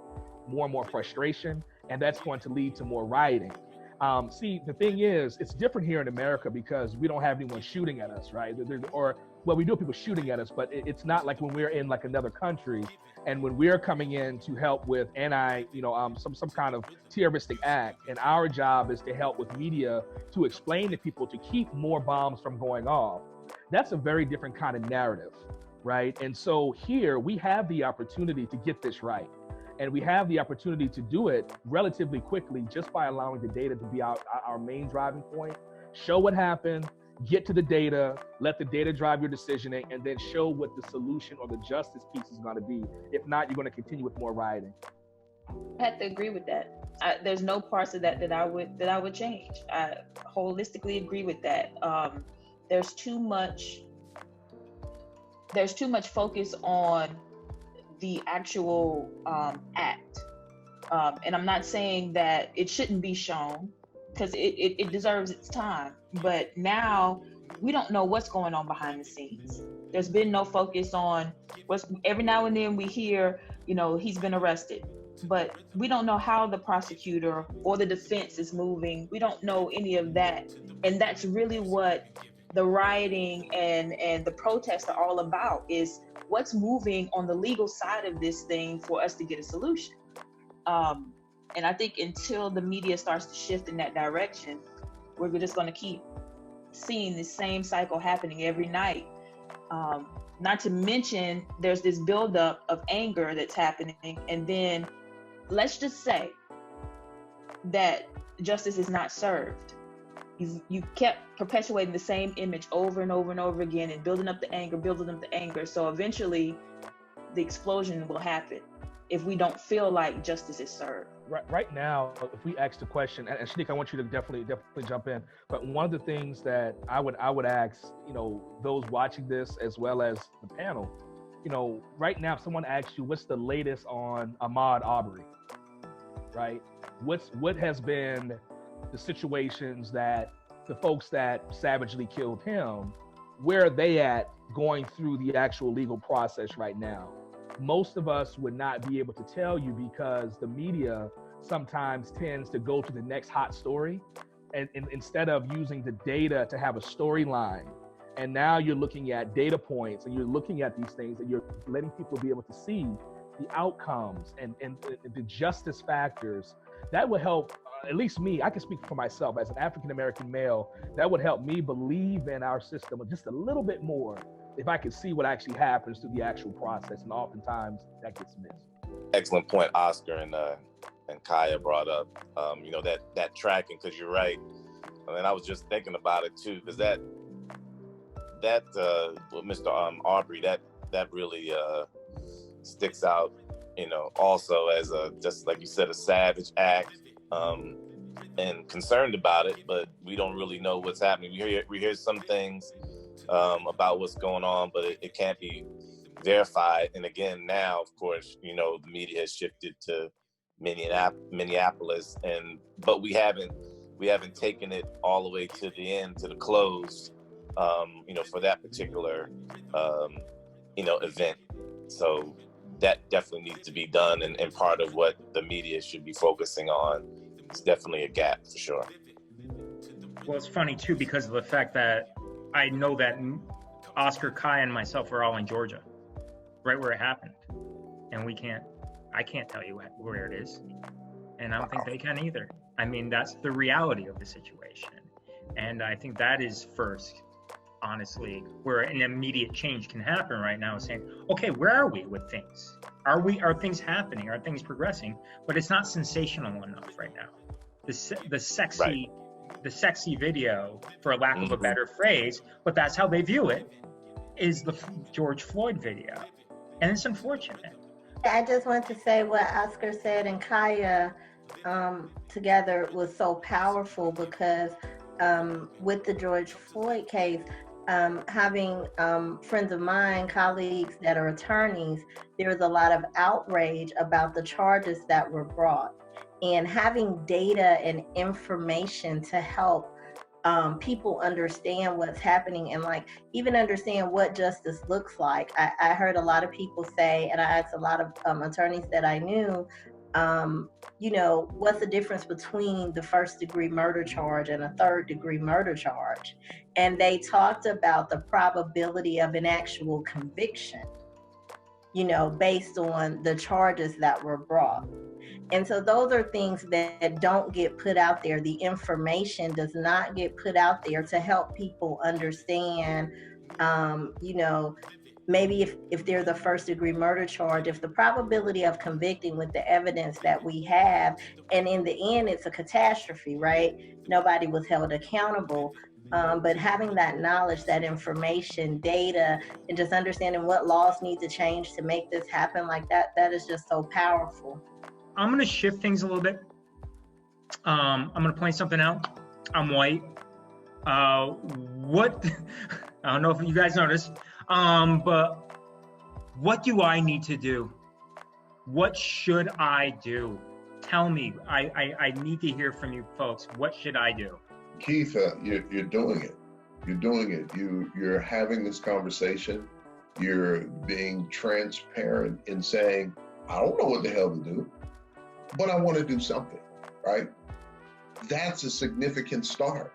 more and more frustration, and that's going to lead to more rioting. See, the thing is, it's different here in America because we don't have anyone shooting at us, right? We do have people shooting at us, but it's not like when we're in like another country and when we're coming in to help with some kind of terroristic act, and our job is to help with media to explain to people to keep more bombs from going off. That's a very different kind of narrative, right? And so here we have the opportunity to get this right. And we have the opportunity to do it relatively quickly just by allowing the data to be our main driving point. Show what happened, get to the data, let the data drive your decisioning, and then show what the solution or the justice piece is going to be. If not, you're going to continue with more rioting. I have to agree with that. There's no parts of that I would change. I holistically agree with that. There's too much focus on the actual act, and I'm not saying that it shouldn't be shown because it deserves its time. But now we don't know what's going on behind the scenes. There's been no focus on every now and then we hear, he's been arrested, but we don't know how the prosecutor or the defense is moving. We don't know any of that, and that's really what the rioting and the protests are all about, is what's moving on the legal side of this thing for us to get a solution. And I think until the media starts to shift in that direction, we're just going to keep seeing the same cycle happening every night. Not to mention, there's this buildup of anger that's happening. And then let's just say that justice is not served. You kept perpetuating the same image over and over and over again and building up the anger. So eventually the explosion will happen if we don't feel like justice is served. Right now, if we ask the question, and Shanique, I want you to definitely jump in. But one of the things that I would ask, those watching this as well as the panel, right now, if someone asks you, what's the latest on Ahmaud Arbery, right? What has been the situations that the folks that savagely killed him, where are they at going through the actual legal process right now? Most of us would not be able to tell you because the media sometimes tends to go to the next hot story, and instead of using the data to have a storyline. And now you're looking at data points and you're looking at these things and you're letting people be able to see the outcomes and the justice factors. That would help, at least me, I can speak for myself as an African-American male, that would help me believe in our system just a little bit more if I could see what actually happens through the actual process, and oftentimes that gets missed. Excellent point Oscar and Kaya brought up, that tracking, because you're right. And I was just thinking about it too, because that with Mr. Arbery, that really sticks out, also as just like you said, a savage act, and concerned about it, but we don't really know what's happening. We hear some things about what's going on, but it can't be verified. And again, now, of course, the media has shifted to Minneapolis, but we haven't taken it all the way to the end, to the close, for that particular, event. So that definitely needs to be done, and part of what the media should be focusing on. It's definitely a gap for sure. Well, it's funny too, because of the fact that I know that Oscar, Kai, and myself were all in Georgia, right where it happened, and I can't tell you where it is, and I don't think they can either. I mean, that's the reality of the situation, and I think that is first, honestly, where an immediate change can happen right now, is saying, okay, where are we with things? Are things happening? Are things progressing? But it's not sensational enough right now. The sexy. Right. The sexy video, for lack of a better phrase, but that's how they view it, is the George Floyd video. And it's unfortunate. I just want to say what Oscar said and Kaya together was so powerful, because with the George Floyd case, having friends of mine, colleagues that are attorneys, there was a lot of outrage about the charges that were brought. And having data and information to help people understand what's happening, and like even understand what justice looks like. I heard a lot of people say, and I asked a lot of attorneys that I knew, what's the difference between the first-degree murder charge and a third-degree murder charge? And they talked about the probability of an actual conviction, based on the charges that were brought. And so those are things that don't get put out there. The information does not get put out there to help people understand, maybe if there's a first degree murder charge, if the probability of convicting with the evidence that we have, and in the end, it's a catastrophe, right? Nobody was held accountable. But having that knowledge, that information, data, and just understanding what laws need to change to make this happen like that is just so powerful. I'm going to shift things a little bit. I'm going to point something out. I'm white. I don't know if you guys noticed, but what do I need to do? What should I do? Tell me. I need to hear from you folks. What should I do? Keith, you're doing it. You're doing it. You're having this conversation. You're being transparent in saying, I don't know what the hell to do, but I want to do something, right? That's a significant start.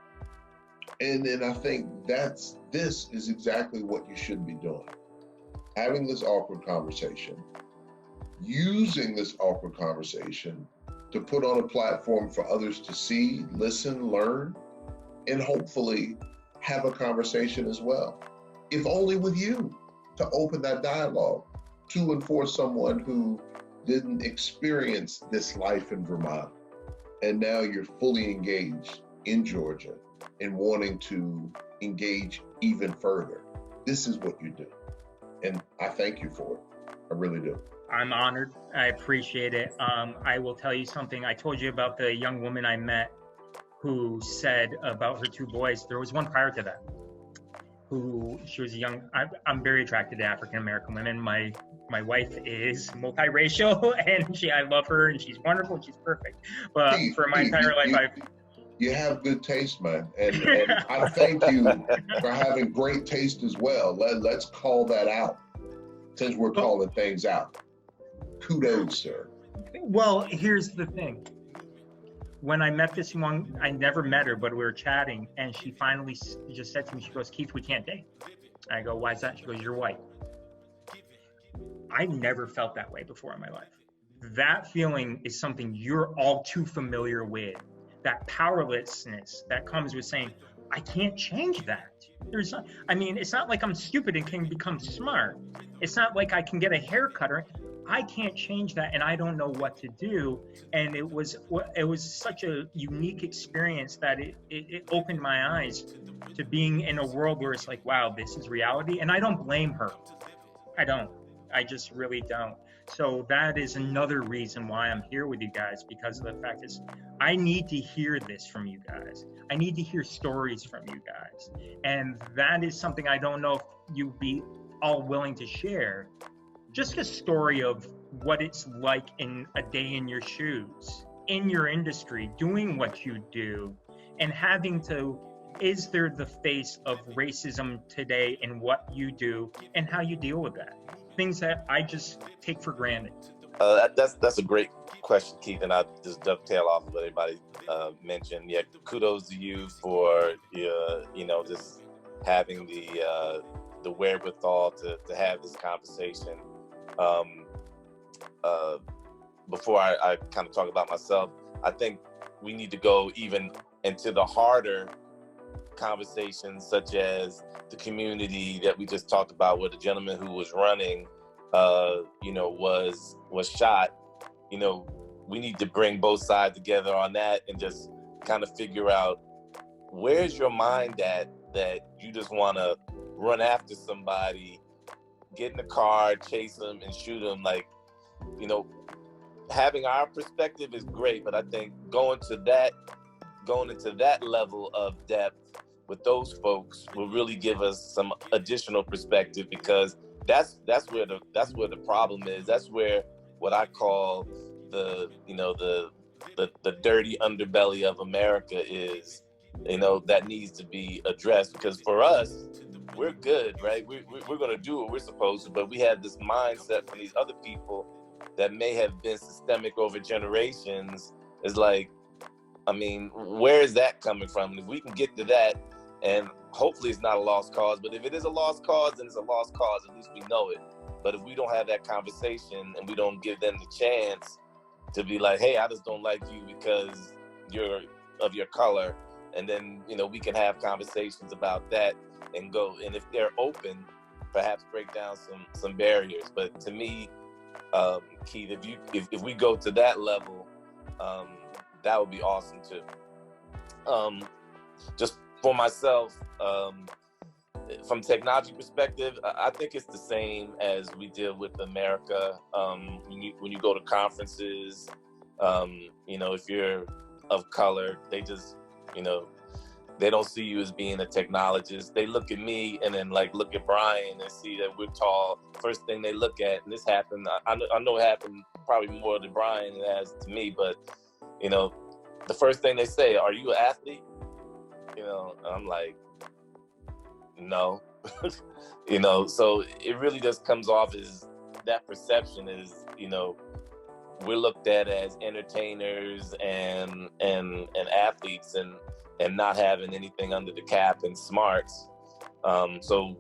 And then I think this is exactly what you should be doing. Having this awkward conversation, using this awkward conversation to put on a platform for others to see, listen, learn, and hopefully have a conversation as well. If only with you, to open that dialogue to and for someone who didn't experience this life in Vermont. And now you're fully engaged in Georgia and wanting to engage even further. This is what you do. And I thank you for it. I really do. I'm honored. I appreciate it. I will tell you something. I told you about the young woman I met who said about her two boys. There was one prior to that who she was young. I'm very attracted to African American women. My wife is multiracial, and I love her, and she's wonderful. She's perfect. But for my entire life, you have good taste, man, and I thank you for having great taste as well. Let's call that out, since we're calling things out. Kudos, sir. Well, here's the thing. When I met this one, I never met her, but we were chatting, and she finally just said to me, she goes, "Keith, we can't date." I go, "Why is that?" She goes, "You're white." I've never felt that way before in my life. That feeling is something you're all too familiar with. That powerlessness that comes with saying, I can't change that. It's not like I'm stupid and can become smart. It's not like I can get a haircut. I can't change that, and I don't know what to do. And it was such a unique experience that it opened my eyes to being in a world where it's like, wow, this is reality. And I don't blame her. I just really don't. So that is another reason why I'm here with you guys, because of the fact is I need to hear this from you guys. I need to hear stories from you guys. And that is something I don't know if you'd be all willing to share. Just a story of what it's like in a day in your shoes, in your industry, doing what you do, and is there the face of racism today in what you do and how you deal with that? Things that I just take for granted. That's a great question, Keith, and I'll just dovetail off of what everybody mentioned. Yeah, kudos to you for just having the wherewithal to have this conversation. Before I kind of talk about myself, I think we need to go even into the harder conversations, such as the community that we just talked about, where the gentleman who was running, was shot. We need to bring both sides together on that and just kind of figure out, where's your mind at that you just want to run after somebody, get in the car, chase them, and shoot them. Like, having our perspective is great, but I think going into that level of depth with those folks will really give us some additional perspective, because that's where the problem is. That's where what I call the dirty underbelly of America is, that needs to be addressed. Because for us, we're good, right? We're going to do what we're supposed to, but we have this mindset from these other people that may have been systemic over generations. Is like, where is that coming from? And if we can get to that, and hopefully it's not a lost cause, but if it is a lost cause, then it's a lost cause. At least we know it. But if we don't have that conversation and we don't give them the chance to be like, hey, I just don't like you because you're of your color, and then we can have conversations about that and go. And if they're open, perhaps break down some barriers. But to me, Keith, if we go to that level, that would be awesome too. Just for myself, from technology perspective, I think it's the same as we deal with America. When you go to conferences, if you're of color, they just, they don't see you as being a technologist. They look at me and then look at Brian and see that we're tall. First thing they look at, and this happened, I know it happened probably more to Brian than it has to me, but the first thing they say, "Are you an athlete?" I'm like, no. So it really just comes off as that perception is, we're looked at as entertainers and athletes and not having anything under the cap and smarts. So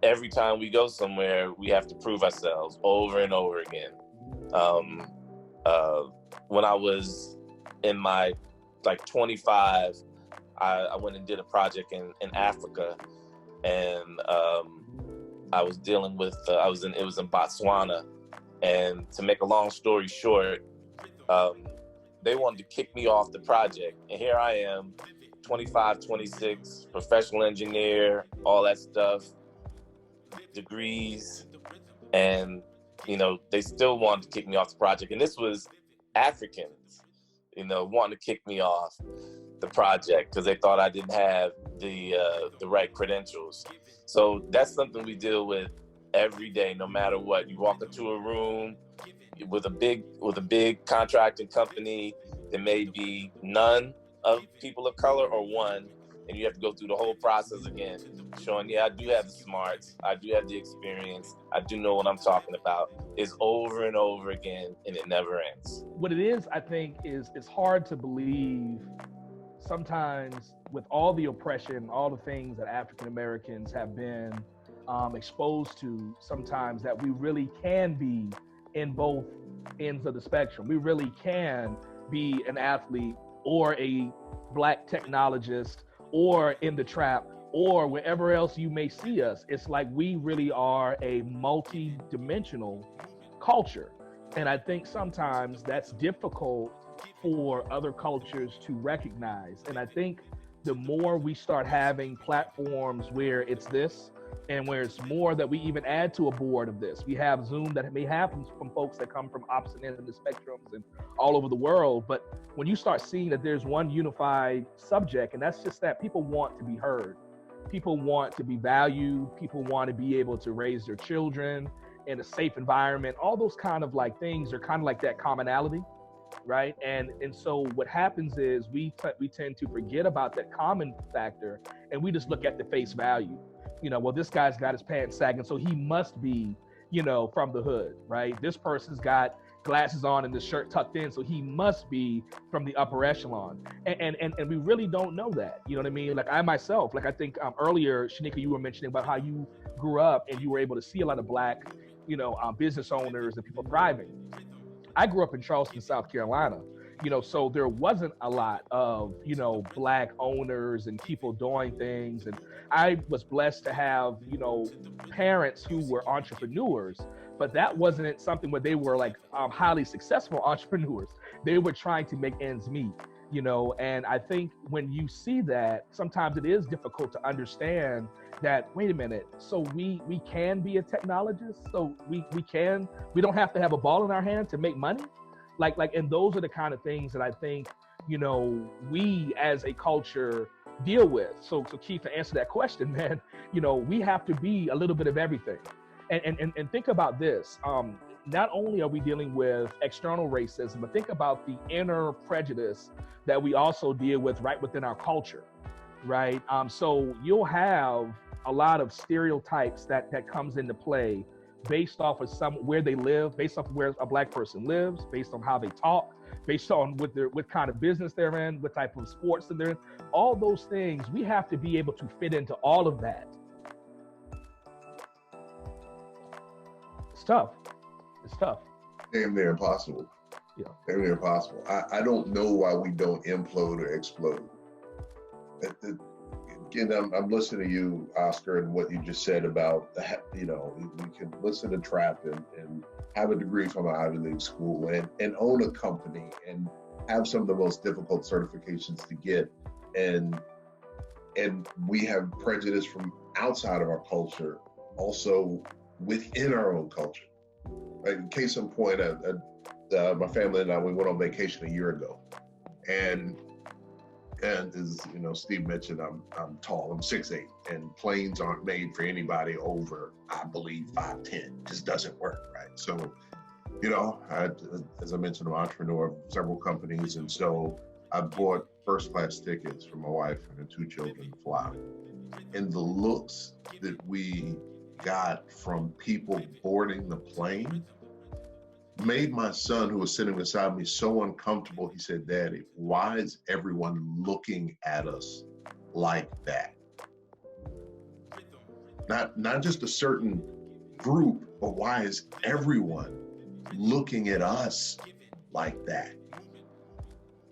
every time we go somewhere, we have to prove ourselves over and over again. When I was in my 25, I went and did a project in Africa, and I was dealing with it was in Botswana, and to make a long story short, they wanted to kick me off the project, and here I am, 25, 26, professional engineer, all that stuff, degrees, and they still wanted to kick me off the project, and this was Africans, wanting to kick me off the project because they thought I didn't have the right credentials. So that's something we deal with every day, no matter what. You walk into a room with a big contracting company, there may be none of people of color or one, and you have to go through the whole process again, showing, I do have the smarts, I do have the experience, I do know what I'm talking about. It's over and over again, and it never ends. What it is, I think, is it's hard to believe sometimes with all the oppression, all the things that African Americans have been exposed to, sometimes that we really can be in both ends of the spectrum. We really can be an athlete or a Black technologist or in the trap or wherever else you may see us. It's like we really are a multi-dimensional culture. And I think sometimes that's difficult for other cultures to recognize. And I think the more we start having platforms where it's this, and where it's more that we even add to a board of this. We have Zoom that may happen from folks that come from opposite ends of the spectrums and all over the world. But when you start seeing that there's one unified subject, and that's just that people want to be heard. People want to be valued. People want to be able to raise their children in a safe environment. All those kind of things are kind of like that commonality, right? And so what happens is we tend to forget about that common factor, and we just look at the face value. Well, this guy's got his pants sagging, so he must be, from the hood, right? This person's got glasses on and the shirt tucked in, so he must be from the upper echelon. And we really don't know that. You know what I mean? Like I myself, I think earlier, Shanika, you were mentioning about how you grew up and you were able to see a lot of Black, business owners and people thriving. I grew up in Charleston, South Carolina. So there wasn't a lot of, Black owners and people doing things. And I was blessed to have, parents who were entrepreneurs, but that wasn't something where they were highly successful entrepreneurs. They were trying to make ends meet, and I think when you see that, sometimes it is difficult to understand that, wait a minute, so we can be a technologist? So we don't have to have a ball in our hand to make money? And those are the kind of things that I think, we as a culture deal with. So Keith, to answer that question, man, we have to be a little bit of everything. And think about this. Not only are we dealing with external racism, but think about the inner prejudice that we also deal with right within our culture, right? So you'll have a lot of stereotypes that comes into play based off of where they live, based off of where a Black person lives, based on how they talk, based on what kind of business they're in, what type of sports they're in. All those things, we have to be able to fit into all of that. It's tough. It's tough. Damn near impossible. Yeah. Damn near impossible. I don't know why we don't implode or explode. Again, I'm listening to you, Oscar, and what you just said about, we can listen to Trap and have a degree from an Ivy League school and own a company and have some of the most difficult certifications to get. And we have prejudice from outside of our culture, also within our own culture. Like, case in point, my family and I, we went on vacation a year ago. And as Steve mentioned, I'm tall, I'm 6'8", and planes aren't made for anybody over, I believe, 5'10". Just doesn't work, right? So, as I mentioned, I'm an entrepreneur of several companies, and so I bought first class tickets for my wife and 2 children to fly. And the looks that we got from people boarding the plane made my son, who was sitting beside me, so uncomfortable. He said, "Daddy, why is everyone looking at us like that? Not just a certain group, but why is everyone looking at us like that.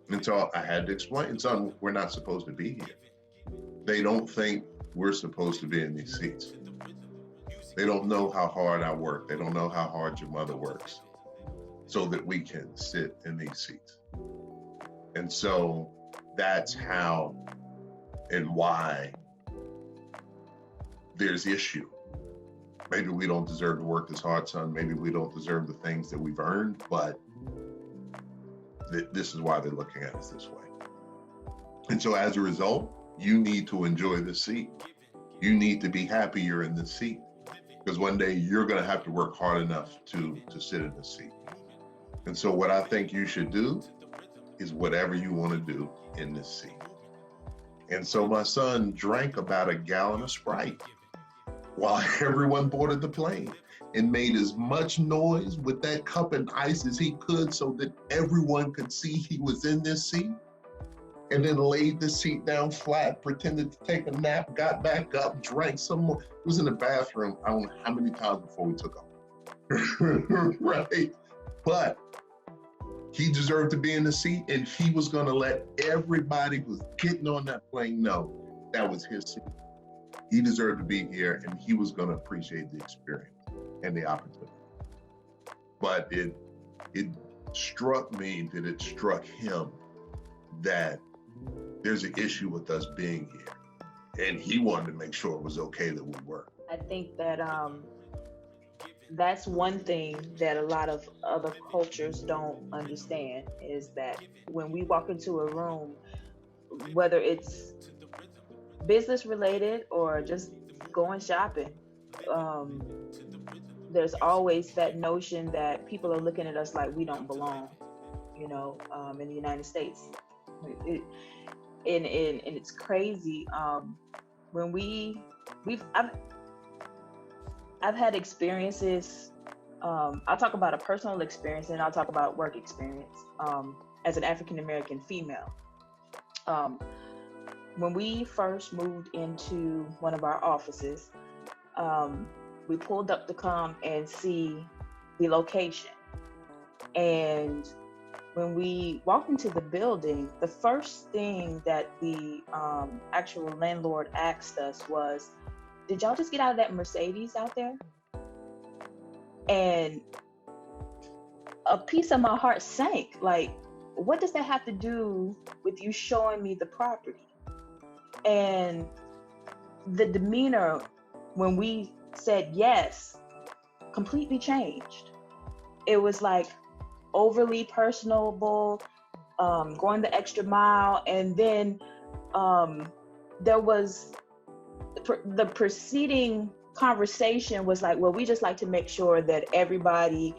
And so I had to explain, son, we're not supposed to be here. They don't think we're supposed to be in these seats. They don't know how hard I work. They don't know how hard your mother works so that we can sit in these seats. And so that's how and why there's issue. Maybe we don't deserve to work this hard, son. Maybe we don't deserve the things that we've earned, but this is why they're looking at us this way. And so as a result, you need to enjoy the seat. You need to be happy you're in the seat, because one day you're going to have to work hard enough to sit in the seat. And so what I think you should do is whatever you want to do in this seat. And so my son drank about a gallon of Sprite while everyone boarded the plane, and made as much noise with that cup and ice as he could so that everyone could see he was in this seat, and then laid the seat down flat, pretended to take a nap, got back up, drank some more. He was in the bathroom, I don't know how many times before we took off. Right? But he deserved to be in the seat, and he was gonna let everybody who was getting on that plane know that was his seat. He deserved to be here, and he was gonna appreciate the experience and the opportunity. But it struck me that it struck him that there's an issue with us being here, and he wanted to make sure it was okay that we were. I think that that's one thing that a lot of other cultures don't understand, is that when we walk into a room, whether it's business related or just going shopping, there's always that notion that people are looking at us like we don't belong, in the United States. And it's crazy. When I've had experiences. I'll talk about a personal experience, and I'll talk about work experience as an African American female. When we first moved into one of our offices, we pulled up to come and see the location. And when we walked into the building, the first thing that the actual landlord asked us was, "Did y'all just get out of that Mercedes out there?" And a piece of my heart sank. Like, what does that have to do with you showing me the property? And the demeanor when we said yes completely changed. It was like overly personable, going the extra mile. And then there was the preceding conversation was like, well, we just like to make sure that everybody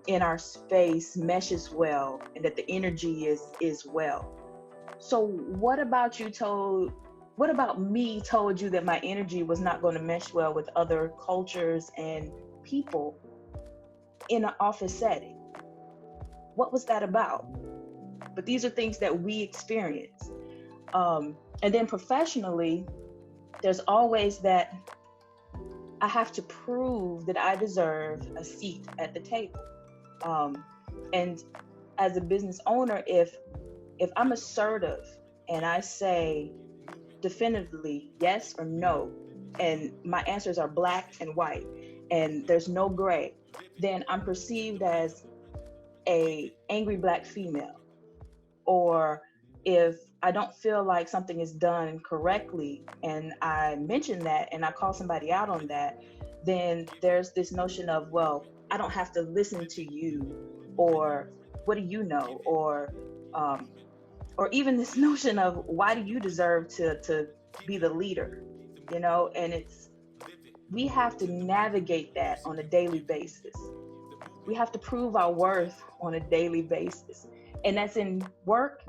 in our space meshes well and that the energy is well. So what about me told you that my energy was not going to mesh well with other cultures and people in an office setting? What was that about? But these are things that we experience. And then professionally, there's always that I have to prove that I deserve a seat at the table. And as a business owner, if I'm assertive and I say definitively yes or no, and my answers are black and white, and there's no gray, then I'm perceived as a angry black female. Or if I don't feel like something is done correctly and I mention that and I call somebody out on that, then there's this notion of, well, I don't have to listen to you, or what do you know? Or even this notion of, why do you deserve to be the leader? And we have to navigate that on a daily basis. We have to prove our worth on a daily basis. And that's in work,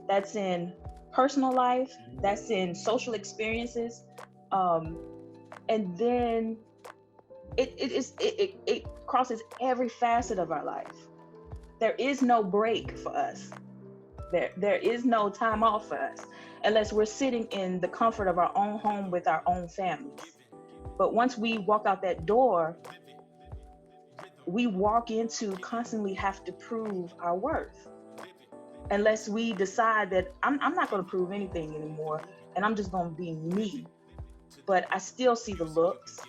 that's in personal life, that's in social experiences. And then it crosses every facet of our life. There is no break for us. There is no time off for us unless we're sitting in the comfort of our own home with our own families. But once we walk out that door, we walk into constantly have to prove our worth. Unless we decide that I'm not going to prove anything anymore and I'm just going to be me. But I still see the looks,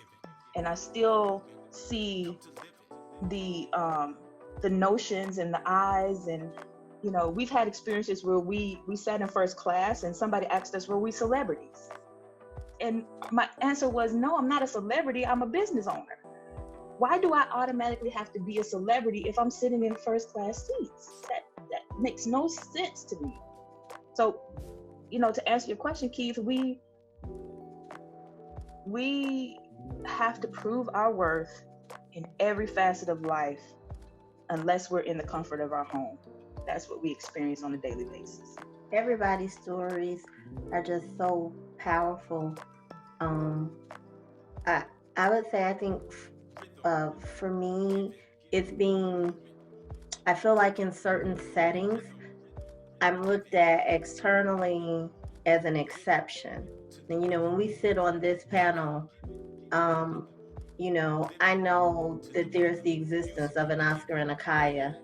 and I still see the notions and the eyes. And you know, we've had experiences where we sat in first class and somebody asked us, were we celebrities? And my answer was, no, I'm not a celebrity, I'm a business owner. Why do I automatically have to be a celebrity if I'm sitting in first class seats? That makes no sense to me. So, you know, to answer your question, Keith, we have to prove our worth in every facet of life unless we're in the comfort of our home. That's what we experience on a daily basis. Everybody's stories are just so powerful. I would say, I think for me, it's being, I feel like in certain settings, I'm looked at externally as an exception. And, you know, when we sit on this panel, you know, I know that there's the existence of an Oscar and a Kaya,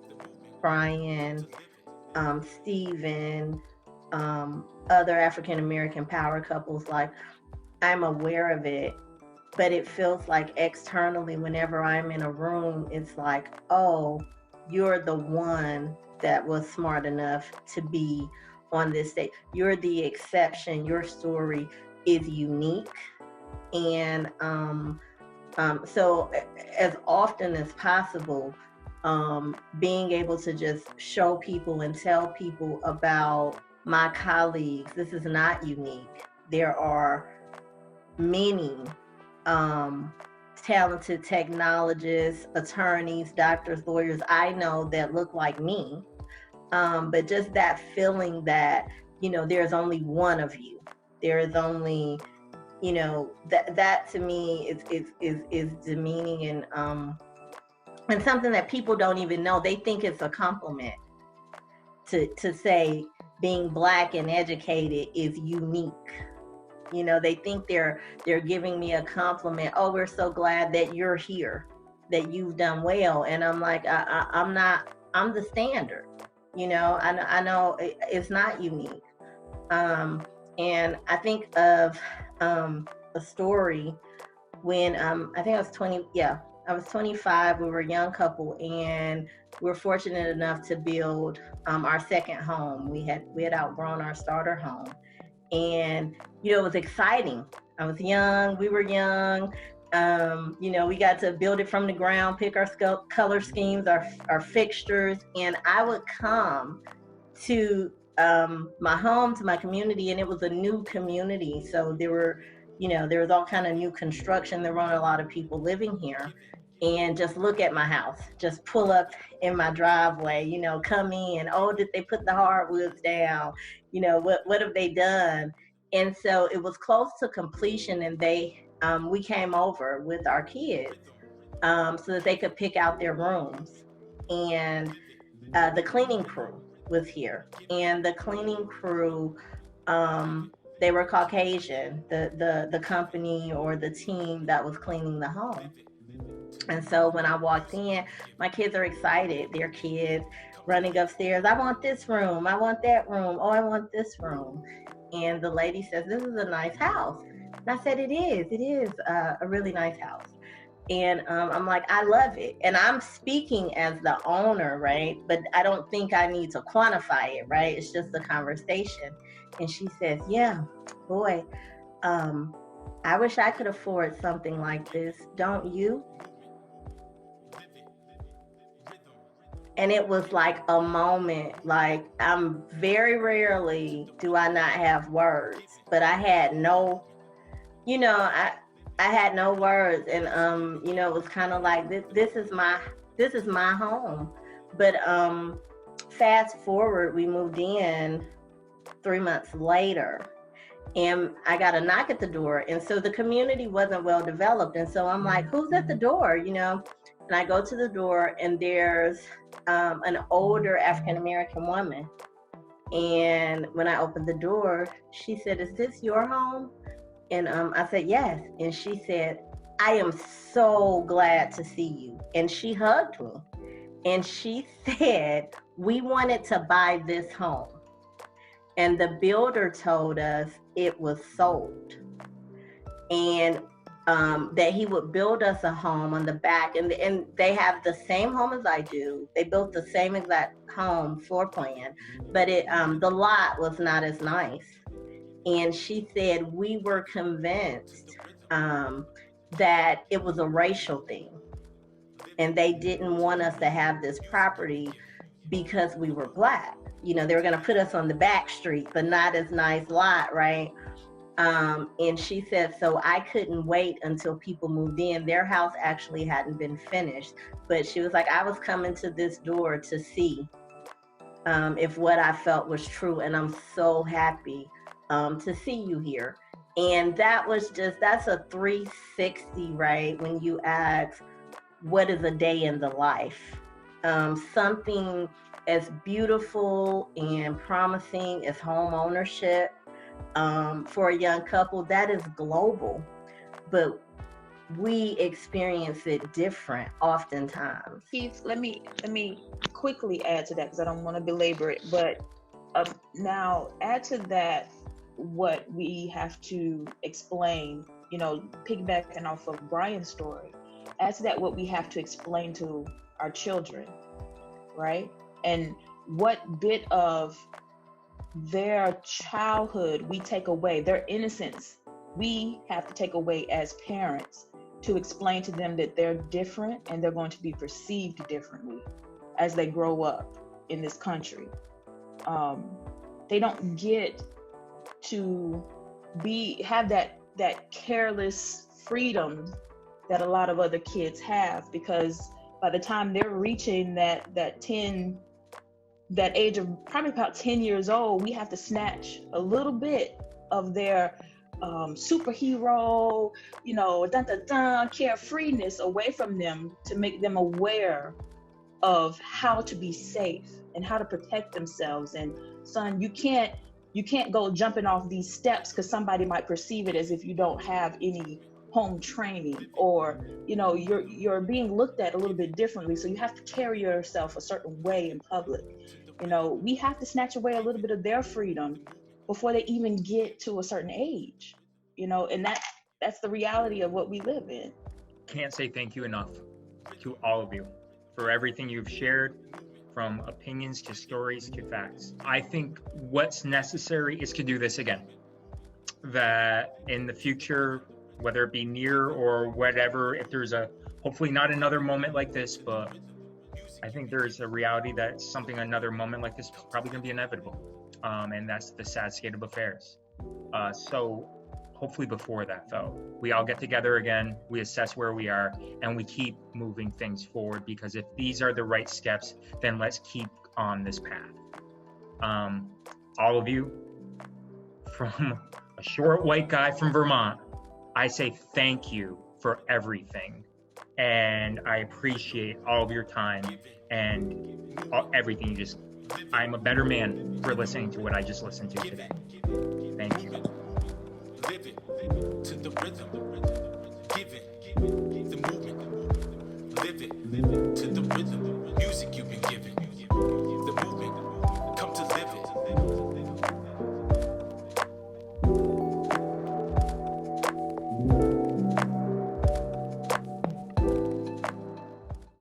Brian, Stephen, other African American power couples. Like, I'm aware of it, but it feels like externally, whenever I'm in a room, it's like, oh, you're the one that was smart enough to be on this stage. You're the exception. Your story is unique. And so as often as possible, being able to just show people and tell people about my colleagues, this is not unique. There are many talented technologists, attorneys, doctors, lawyers I know that look like me. But just that feeling that, you know, there's only one of you. There is only, you know, that to me is demeaning, and something that people don't even know. They think it's a compliment to say being Black and educated is unique. You know, they think they're giving me a compliment. Oh, we're so glad that you're here, that you've done well. And I'm like, I'm not. I'm the standard. You know, I know it's not unique. And I think of a story when I think I was 20. Yeah, I was 25. We were a young couple, and we were fortunate enough to build our second home. We had outgrown our starter home. And, you know, it was exciting. I was young, we were young. You know, we got to build it from the ground, pick our color schemes, our fixtures. And I would come to my home, to my community, and it was a new community. So there was all kind of new construction. There weren't a lot of people living here. And just look at my house, just pull up in my driveway, you know, come in. Oh, did they put the hardwoods down? You know, what have they done? And so it was close to completion, and we came over with our kids so that they could pick out their rooms. And the cleaning crew was here, and the cleaning crew, they were Caucasian, the company or the team that was cleaning the home. And so when I walked in, my kids are excited. They're kids running upstairs. I want this room. I want that room. Oh, I want this room. And the lady says, this is a nice house. And I said, it is. It is a really nice house. And I'm like, I love it. And I'm speaking as the owner, right? But I don't think I need to quantify it, right? It's just a conversation. And she says, yeah, boy, I wish I could afford something like this. Don't you? And it was like a moment, like I'm very rarely do I not have words, but I had no, you know, I had no words. And, you know, it was kind of like, this is my home. But fast forward, we moved in 3 months later, and I got a knock at the door. And so the community wasn't well developed. And so I'm like, who's at the door, you know? And I go to the door, and there's an older African-American woman. And when I opened the door, she said, is this your home? And I said, yes. And she said, I am so glad to see you. And she hugged me and she said, we wanted to buy this home. And the builder told us it was sold. And that he would build us a home on the back. And they have the same home as I do. They built the same exact home floor plan, but the lot was not as nice. And she said, we were convinced that it was a racial thing. And they didn't want us to have this property because we were Black. You know, they were going to put us on the back street, but not as nice lot, right? And she said, so I couldn't wait until people moved in. Their house actually hadn't been finished, but she was like, I was coming to this door to see if what I felt was true. And I'm so happy to see you here. And that was that's a 360, right? When you ask, what is a day in the life? Something as beautiful and promising as home ownership for a young couple, that is global, but we experience it different oftentimes. Keith, let me quickly add to that because I don't want to belabor it, but now add to that what we have to explain, you know, piggybacking off of Brian's story, add to that what we have to explain to our children, right? And what bit of their childhood we take away, their innocence, we have to take away as parents to explain to them that they're different and they're going to be perceived differently as they grow up in this country. They don't get to have that careless freedom that a lot of other kids have, because by the time they're reaching that age of probably about 10 years old, we have to snatch a little bit of their superhero, you know, carefreeness away from them to make them aware of how to be safe and how to protect themselves. And son, you can't go jumping off these steps because somebody might perceive it as if you don't have any home training, or you know, you're being looked at a little bit differently, so you have to carry yourself a certain way in public. You know, we have to snatch away a little bit of their freedom before they even get to a certain age, you know, and that's the reality of what we live in. Can't say thank you enough to all of you for everything you've shared, from opinions to stories to facts. I think what's necessary is to do this again. That in the future, whether it be near or whatever, if there's hopefully not another moment like this, but I think there's a reality that another moment like this is probably going to be inevitable. And that's the sad state of affairs. So hopefully before that, though, we all get together again, we assess where we are, and we keep moving things forward, because if these are the right steps, then let's keep on this path. All of you, from a short white guy from Vermont, I say thank you for everything. And I appreciate all of your time and everything. I'm a better man for listening to what I just listened to today. Thank you. Live it to the rhythm. Give it the movement. Live it to the rhythm. Music you've been given.